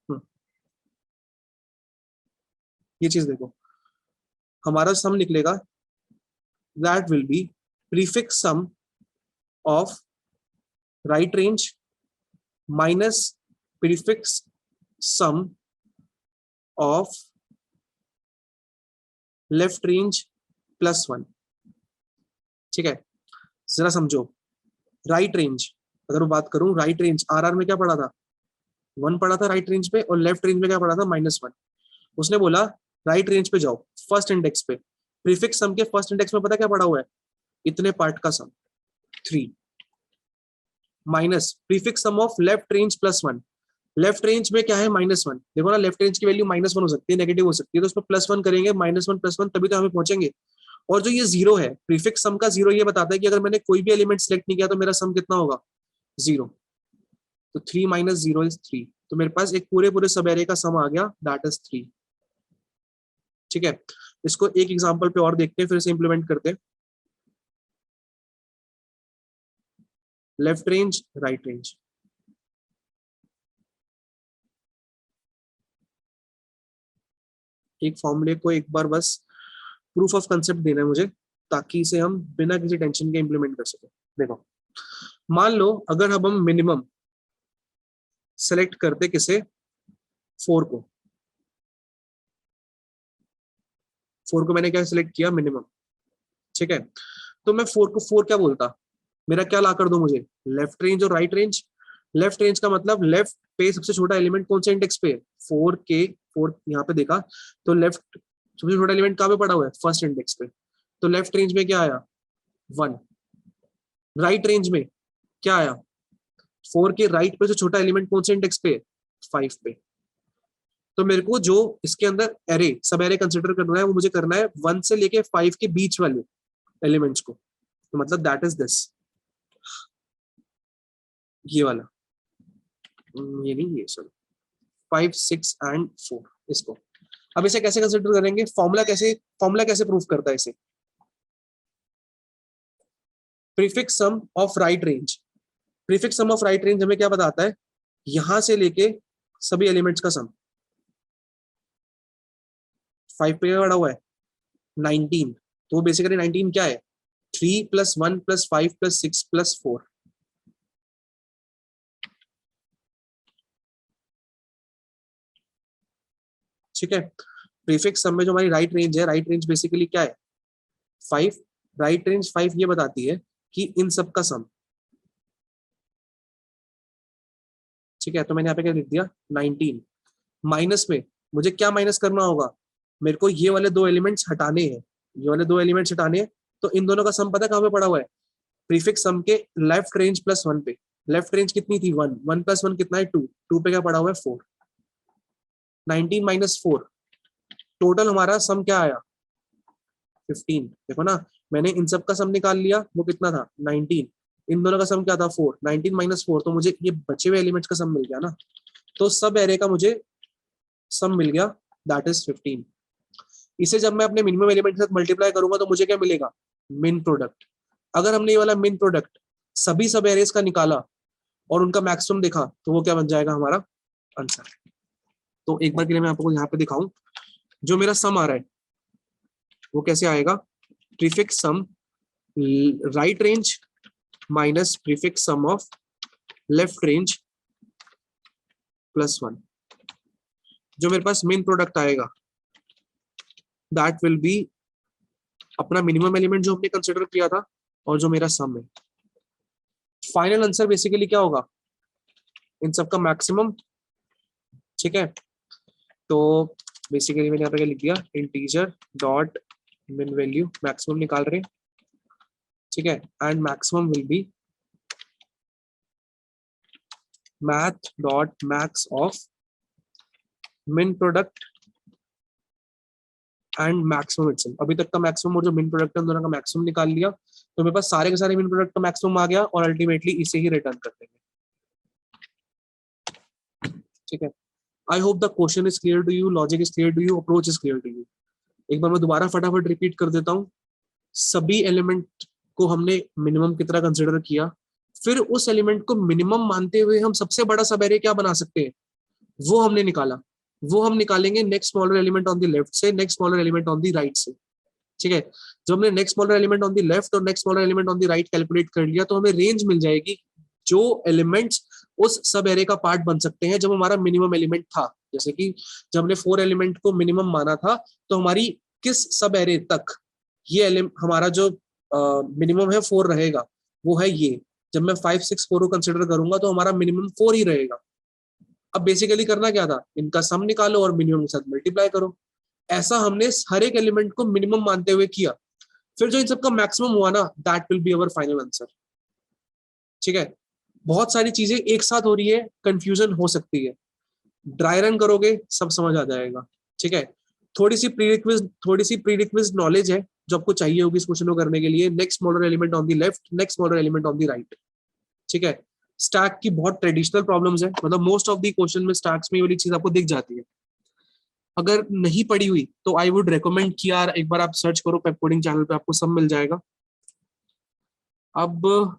ये चीज देखो, हमारा सम निकलेगा, that will be prefix sum of right range minus prefix sum of left range +1। ठीक है, जरा समझो, राइट रेंज अगर मैं बात करूं, राइट रेंज आर में क्या पड़ा था, 1 पड़ा था राइट रेंज पे, और लेफ्ट रेंज में क्या पड़ा था, -1। उसने बोला राइट रेंज पे जाओ, फर्स्ट इंडेक्स पे, प्रीफिक्स सम के फर्स्ट इंडेक्स में पता क्या पड़ा हुआ है, इतने पार्ट का sum 3, minus prefix sum of left range +1। Left range में क्या है -1, देखो ना लेफ्ट रेंज की वैल्यू -1 हो सकती है, नेगेटिव हो सकती है, तो उसमें +1 करेंगे, -1 + 1 तभी तो हमें पहुंचेंगे। और जो ये जीरो है, प्रीफिक्स सम का जीरो ये बताता है कि अगर मैंने कोई भी एलिमेंट सिलेक्ट नहीं किया तो मेरा सम कितना होगा, 0। तो 3 - 0 = 3, तो मेरे पास एक पूरे पूरे सब एरे का सम आ गया, दैट इज 3। ठीक है, इसको एक एग्जांपल पे और देखते हैं, फिर से इंप्लीमेंट करते हैं। लेफ्ट रेंज, राइट रेंज, एक फॉर्मूले को एक बार बस प्रूफ ऑफ कंसेप्ट देना है मुझे, ताकि इसे हम बिना किसी टेंशन के इंप्लीमेंट कर सके। देखो, मान लो अगर अब हम मिनिमम सेलेक्ट करते किसे, 4 को, 4 को मैंने क्या सिलेक्ट किया, मिनिमम। ठीक है, तो मैं 4 को 4 क्या बोलता, मेरा क्या ला कर दो मुझे, लेफ्ट रेंज और राइट रेंज। लेफ्ट रेंज का मतलब लेफ्ट पे सबसे छोटा एलिमेंट कौन से इंडेक्स पे, 4 के 4 यहाँ पे देखा, तो लेफ्ट सबसे छोटा एलिमेंट कहाँ पे पड़ा हुआ है, फर्स्ट इंडेक्स पे, तो लेफ्ट रेंज में क्या आया, 1। राइट रेंज में क्या आया, 4 के राइट पे से छोटा एलिमेंट कौन से इंडेक्स पे, 5 पे। तो मेरे को जो इसके अंदर एरे सब एरे कंसिडर करना है, वो मुझे करना है 1 से लेके 5 के बीच वाले एलिमेंट्स को, तो मतलब दैट इज दिस, ये वाला, ये नहीं, ये सॉरी, 5, 6 एंड 4, इसको। अब इसे कैसे कंसिडर करेंगे, फॉर्मूला कैसे प्रूफ करता है इसे, prefix sum of right range. Prefix sum of right range हमें क्या बताता है, यहां से लेके सभी एलिमेंट्स का सम। 5 पे पड़ा हुआ है 19, तो बेसिकली 19 क्या है, 3 + 1 + 5 + 6 + 4। ठीक है, प्रीफिक्स सम में जो हमारी राइट रेंज है, राइट रेंज बेसिकली क्या है, 5। राइट रेंज 5 ये बताती है कि इन सब का सम। ठीक है, तो मैंने यहाँ पे क्या लिख दिया, 19। माइनस में मुझे क्या माइनस करना होगा, मेरे को ये वाले दो एलिमेंट्स हटाने हैं, ये वाले दो एलिमेंट्स हटाने हैं, तो इन दोनों का सम पता कहाँ पे पड़ा हुआ है, प्रीफिक्स सम के लेफ्ट रेंज +1 पे। लेफ्ट रेंज कितनी थी, 1, 1 + 1 कितना है, 2, 2 पे क्या पड़ा हुआ है, 4। 19 - 4, टोटल हमारा सम क्या आया, 15। देखो ना, मैंने इन सब का सम निकाल लिया, वो कितना था, 19। इन दोनों का सम क्या था, 4। 19 - 4, तो मुझे ये बचे हुए एलिमेंट्स का सम मिल गया ना, तो सब एरे का मुझे सम मिल गया, दैट इज 15। इसे जब मैं अपने मिनिमम एलिमेंट के साथ मल्टीप्लाई करूंगा तो मुझे क्या मिलेगा, मिन प्रोडक्ट। अगर हमने ये वाला मिन प्रोडक्ट सभी सब एरेज का निकाला और उनका मैक्सिमम देखा, तो वो क्या बन जाएगा, हमारा आंसर। तो एक बार के लिए मैं आपको यहाँ पे दिखाऊं, जो मेरा सम आ रहा है वो कैसे आएगा, prefix sum right range minus prefix sum of left range +1। जो मेरे पास मेन प्रोडक्ट आएगा दैट विल बी अपना मिनिमम एलिमेंट जो हमने कंसिडर किया था, और जो मेरा सम है। फाइनल आंसर बेसिकली क्या होगा, इन सब का मैक्सिमम। ठीक है, तो बेसिकली मैंने यहाँ पे क्या लिख दिया, इंटीजर डॉट मिन वैल्यू, मैक्सिमम निकाल रहे हैं। ठीक है, and maximum will be math dot max of मिन प्रोडक्ट एंड मैक्सिमम इटसेल्फ। अभी तक का मैक्सिमम और जो मिन प्रोडक्ट है, उन दोनों का मैक्सिमम निकाल लिया, तो मेरे पास सारे के सारे मिन प्रोडक्ट का मैक्सिमम आ गया, और अल्टीमेटली इसे ही रिटर्न कर देंगे। ठीक है, I hope the question is clear to you, logic is clear to you, approach is clear to you. एक बार मैं दोबारा फटाफट रिपीट कर देता हूँ, सभी एलिमेंट को हमने मिनिमम की तरह कंसिडर किया, फिर उस एलिमेंट को मिनिमम मानते हुए हम सबसे बड़ा सब एरे क्या बना सकते हैं, वो हमने निकाला। वो हम निकालेंगे next smaller element on the left से, next smaller element on the right से। ठीक है, जब हमने next smaller element on the left और next smaller element on the right calculate कर लिया, तो हमें रेंज मिल जाएगी जो एलिमेंट्स उस सब एरे का पार्ट बन सकते हैं जब हमारा मिनिमम एलिमेंट था। जैसे कि जब हमने 4 एलिमेंट को मिनिमम माना था, तो हमारी किस सब एरे तक ये हमारा जो मिनिमम है 4 रहेगा, वो है ये। जब मैं 5, 6, 4 को कंसिडर करूंगा तो हमारा मिनिमम 4 ही रहेगा। अब बेसिकली करना क्या था, इनका सम निकालो और मिनिमम के साथ मल्टीप्लाई करो। ऐसा हमने हर एक एलिमेंट को मिनिमम मानते हुए किया, फिर जो इन सबका मैक्सिमम हुआ ना, that will be our final answer. ठीक है, बहुत सारी चीजें एक साथ हो रही है, कंफ्यूजन हो सकती है, ड्राई रन करोगे सब समझ आ जाएगा, ठीक है। थोड़ी सी प्रीरिक्विज नॉलेज है जो आपको चाहिए होगी इस क्वेश्चन को करने के लिए। Next model element on the left, next model element on the right, ठीक है। स्टैक की बहुत ट्रेडिशनल प्रॉब्लम्स है, मतलब मोस्ट ऑफ द क्वेश्चन में स्टैक्स में ये वाली चीज आपको दिख जाती है। अगर नहीं पड़ी हुई तो आई वुड रेकमेंड कि यार एक बार आप सर्च करो पेप कोडिंग चैनल पे, आपको सब मिल जाएगा। अब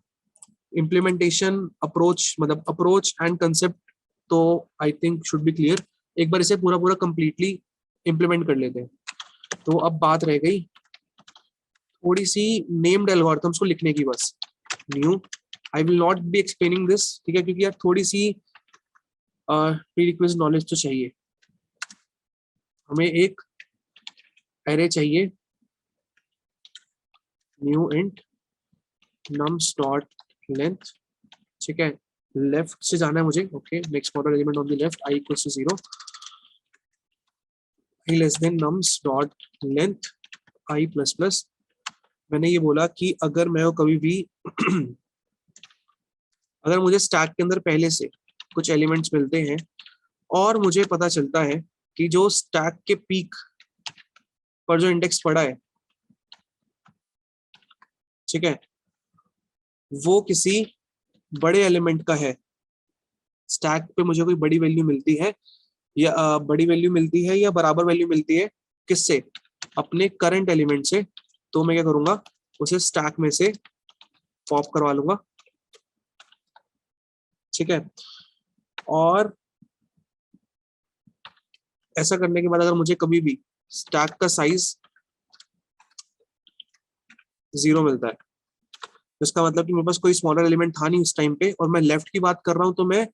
इम्प्लीमेंटेशन अप्रोच, मतलब अप्रोच एंड कंसेप्ट तो I think should be clear. एक बार इसे पूरा पूरा कंप्लीटली इम्प्लीमेंट कर लेते हैं। तो अब बात रह गई थोड़ी सी नेम्ड एल्गोरिथम्स को लिखने की बस। New, I will not be explaining this, ठीक है, क्योंकि यार थोड़ी सी प्रीरिक्विजिट नॉलेज तो चाहिए। हमें एक एरे चाहिए, new int nums dot length, ठीक है। लेफ्ट से जाना है मुझे, okay. Next model element on the left, i equals to 0, i less than nums dot length i plus plus. मैंने ये बोला कि अगर मैं कभी भी अगर मुझे स्टैक के अंदर पहले से कुछ एलिमेंट्स मिलते हैं और मुझे पता चलता है कि जो स्टैक के पीक पर जो इंडेक्स पड़ा है, ठीक है, वो किसी बड़े एलिमेंट का है, स्टैक पे मुझे कोई बड़ी वैल्यू मिलती है या बड़ी वैल्यू मिलती है या बराबर वैल्यू मिलती है, किससे, अपने करंट एलिमेंट से, तो मैं क्या करूंगा, उसे स्टैक में से पॉप करवा लूंगा, ठीक है। और ऐसा करने के बाद अगर मुझे कभी भी स्टैक का साइज 0 मिलता है, तो इसका मतलब कि मेरे पास कोई स्मॉलर एलिमेंट था नहीं उस टाइम पे, और मैं लेफ्ट की बात कर रहा हूं, तो मैं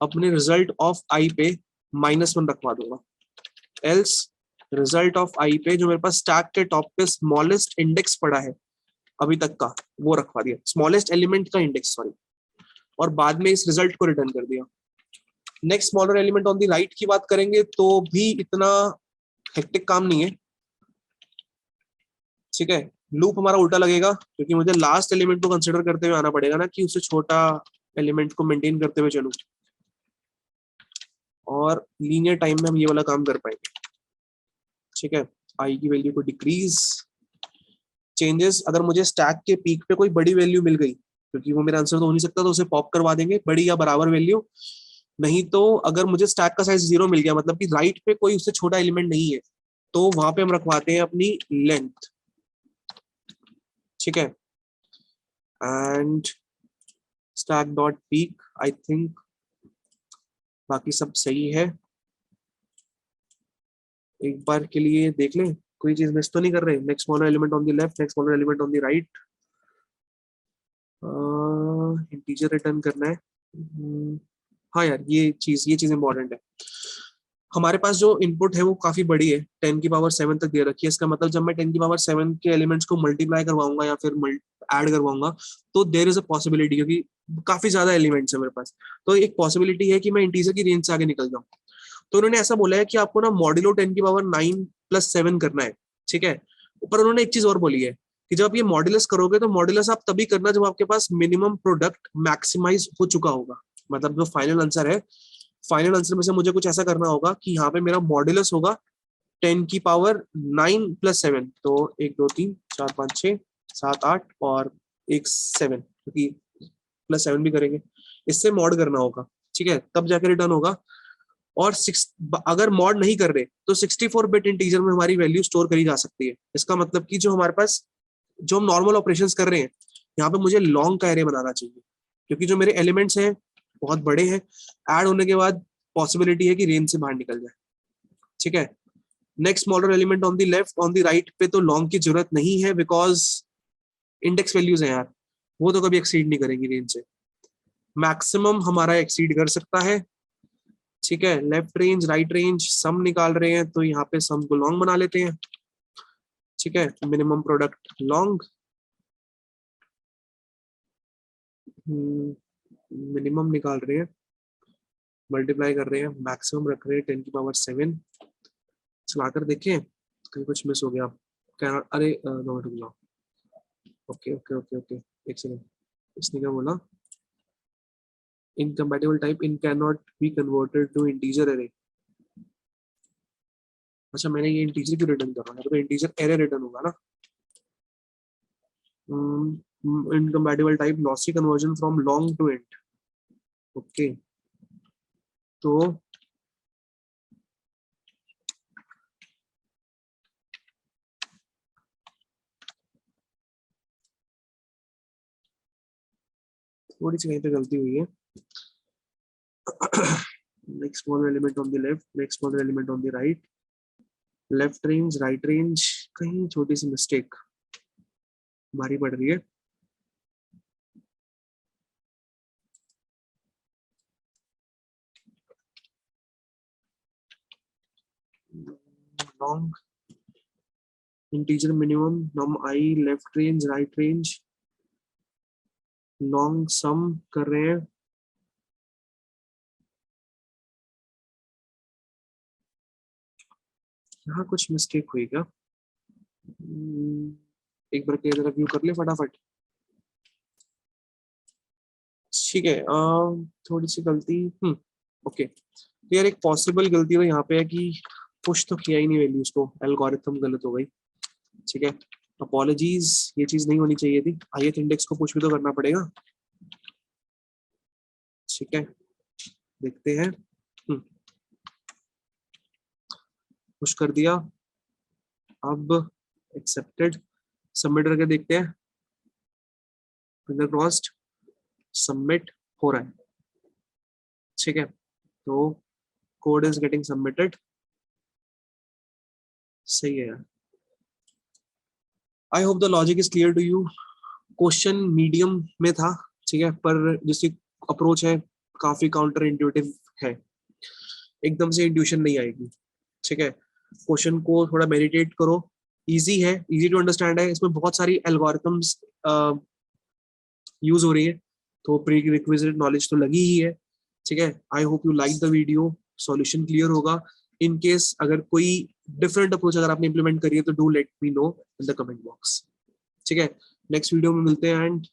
अपने रिजल्ट ऑफ आई पे -1 रखवा दूंगा। एल्स रिजल्ट ऑफ आई पे जो मेरे पास स्टैक के टॉप पे स्मॉलेस्ट इंडेक्स पड़ा है अभी तक का, वो रखवा दिया, स्मॉलेस्ट एलिमेंट का इंडेक्स, सॉरी, और बाद में इस रिजल्ट को रिटर्न कर दिया। Next smaller element on the right की बात करेंगे तो भी इतना हेक्टिक काम नहीं है, ठीक है। लूप हमारा उल्टा लगेगा क्योंकि मुझे लास्ट एलिमेंट को कंसिडर करते हुए आना पड़ेगा ना, कि उससे छोटा एलिमेंट को मेंटेन करते हुए चलूं, और लीनियर टाइम में हम ये वाला काम कर पाएंगे, ठीक है। आई की वैल्यू को डिक्रीज, चेंजेस, अगर मुझे स्टैक के पीक पे कोई बड़ी वैल्यू मिल गई, क्योंकि वो मेरा आंसर तो हो नहीं सकता, तो उसे पॉप करवा देंगे बड़ी या बराबर वैल्यू। नहीं तो अगर मुझे स्टैक का साइज 0 मिल गया, मतलब कि राइट पे कोई उससे छोटा एलिमेंट नहीं है, तो वहां पे हम रखवाते हैं अपनी लेंथ, ठीक है। And stack dot peak, I think बाकी सब सही है। एक बार के लिए देख लें कोई चीज मिस तो नहीं कर रहे। Next smaller element on the left, next smaller element on the right, integer return करना है। हाँ यार, ये चीज इंपॉर्टेंट है। हमारे पास जो इनपुट है वो काफी बड़ी है, 10 की पावर 7 तक दे रखी है। इसका मतलब जब मैं 10 की पावर 7 के एलिमेंट्स को मल्टीप्लाई करवाऊंगा या फिर ऐड करवाऊंगा, तो देर इज अ पॉसिबिलिटी, क्योंकि काफी ज्यादा एलिमेंट्स है मेरे पास, तो एक पॉसिबिलिटी है कि मैं इंटीजर की रेंज से आगे निकल जाऊं। तो उन्होंने ऐसा बोला है कि आपको ना मॉड्यूलो 10 की पावर 9 + 7 करना है, ठीक है। ऊपर उन्होंने एक चीज और बोली है कि जब आप ये मॉड्यूलस करोगे तो मॉड्यूलस आप तभी करना जब आपके पास मिनिमम प्रोडक्ट मैक्सिमाइज हो चुका होगा। मतलब जो फाइनल आंसर है, फाइनल आंसर में से मुझे कुछ ऐसा करना होगा कि यहाँ पे मेरा मॉड्यूलस होगा 10 की पावर 9 + 7, तो 1 2 3 4 5 6 7 8 और एक 7, क्योंकि +7 भी करेंगे, इससे मॉड करना होगा, ठीक है, तब जाके रिटर्न होगा। और अगर मॉड नहीं कर रहे तो 64 बिट इंटीजर में हमारी वैल्यू स्टोर करी जा सकती है। इसका मतलब कि जो हमारे पास जो हम नॉर्मल ऑपरेशंस कर रहे हैं, यहाँ पे मुझे लॉन्ग का एरे बनाना चाहिए, क्योंकि जो मेरे एलिमेंट्स हैं बहुत बड़े हैं, ऐड होने के बाद पॉसिबिलिटी है कि रेंज से बाहर निकल जाए, ठीक है। Next smaller element on the left, on the right पे तो लॉन्ग की जरूरत नहीं है, बिकॉज इंडेक्स वैल्यूज है यार, वो तो कभी एक्सीड नहीं करेंगी रेंज से। मैक्सिमम हमारा एक्सीड कर सकता है, ठीक है। लेफ्ट रेंज राइट रेंज सम निकाल रहे हैं, तो यहाँ पे सम को लॉन्ग बना लेते हैं, ठीक है। मिनिमम प्रोडक्ट लॉन्ग, मिनिमम निकाल रहे हैं, मल्टीप्लाई कर रहे हैं, मैक्सिमम रख रहे हैं 10 की पावर 7। चलाकर देखें कहीं कुछ मिस हो गया। क्या, अरे 2 मिनट रुक जाओ, ओके ओके ओके ओके, एक सेकंड, इसने क्या बोला, incompatible type in can not be converted to integer array. अच्छा मैंने ये इंटीजर क्यों रिटर्न कर रहा हूँ, तो इंटीजर एरे रिटर्न होगा ना। Incompatible type lossy conversion from long to int. Okay तो थोड़ी सी कहीं पे गलती हुई है। next one element on the left, next one element on the right, left range right range, कहीं छोटी सी मिस्टेक भारी पड़ रही है। Long integer minimum num i, left range right range, long sum कर रहे हैं। यहाँ कुछ मिस्टेक हुई क्या? एक बार के व्यू कर ले फटाफट। ठीक है थोड़ी सी गलती। ओके तो यार एक पॉसिबल गलती तो यहाँ पे है कि पुश तो किया ही नहीं वैल्यूज को, एल्गोरिथम गलत हो गई। ठीक है अपॉलॉजीज, ये चीज नहीं होनी चाहिए थी। ith इंडेक्स को पुश भी तो करना पड़ेगा। ठीक है देखते हैं। पुश कर दिया, अब एक्सेप्टेड, सबमिट करके देखते हैं। फिंगर क्रॉस्ड, सबमिट हो रहा है। ठीक है तो कोड इज गेटिंग सबमिटेड। सही है यार। I hope the logic is clear to you. Question medium में था ठीक है, पर जिसकी अप्रोच है काफी काउंटर इंट्यूटिव है, एकदम से इंट्यूशन नहीं आएगी। ठीक है क्वेश्चन को थोड़ा मेडिटेट करो, इजी है, इजी टू अंडरस्टैंड है, इसमें बहुत सारी एल्गोरिथम्स यूज हो रही है, तो प्री रिक्विजिट नॉलेज तो लगी ही है। ठीक है I hope you like the video, solution clear होगा। इन केस अगर कोई डिफरेंट अप्रोच अगर आपने इंप्लीमेंट करी है तो do let me know in the comment box. ठीक है नेक्स्ट वीडियो में मिलते हैं एंड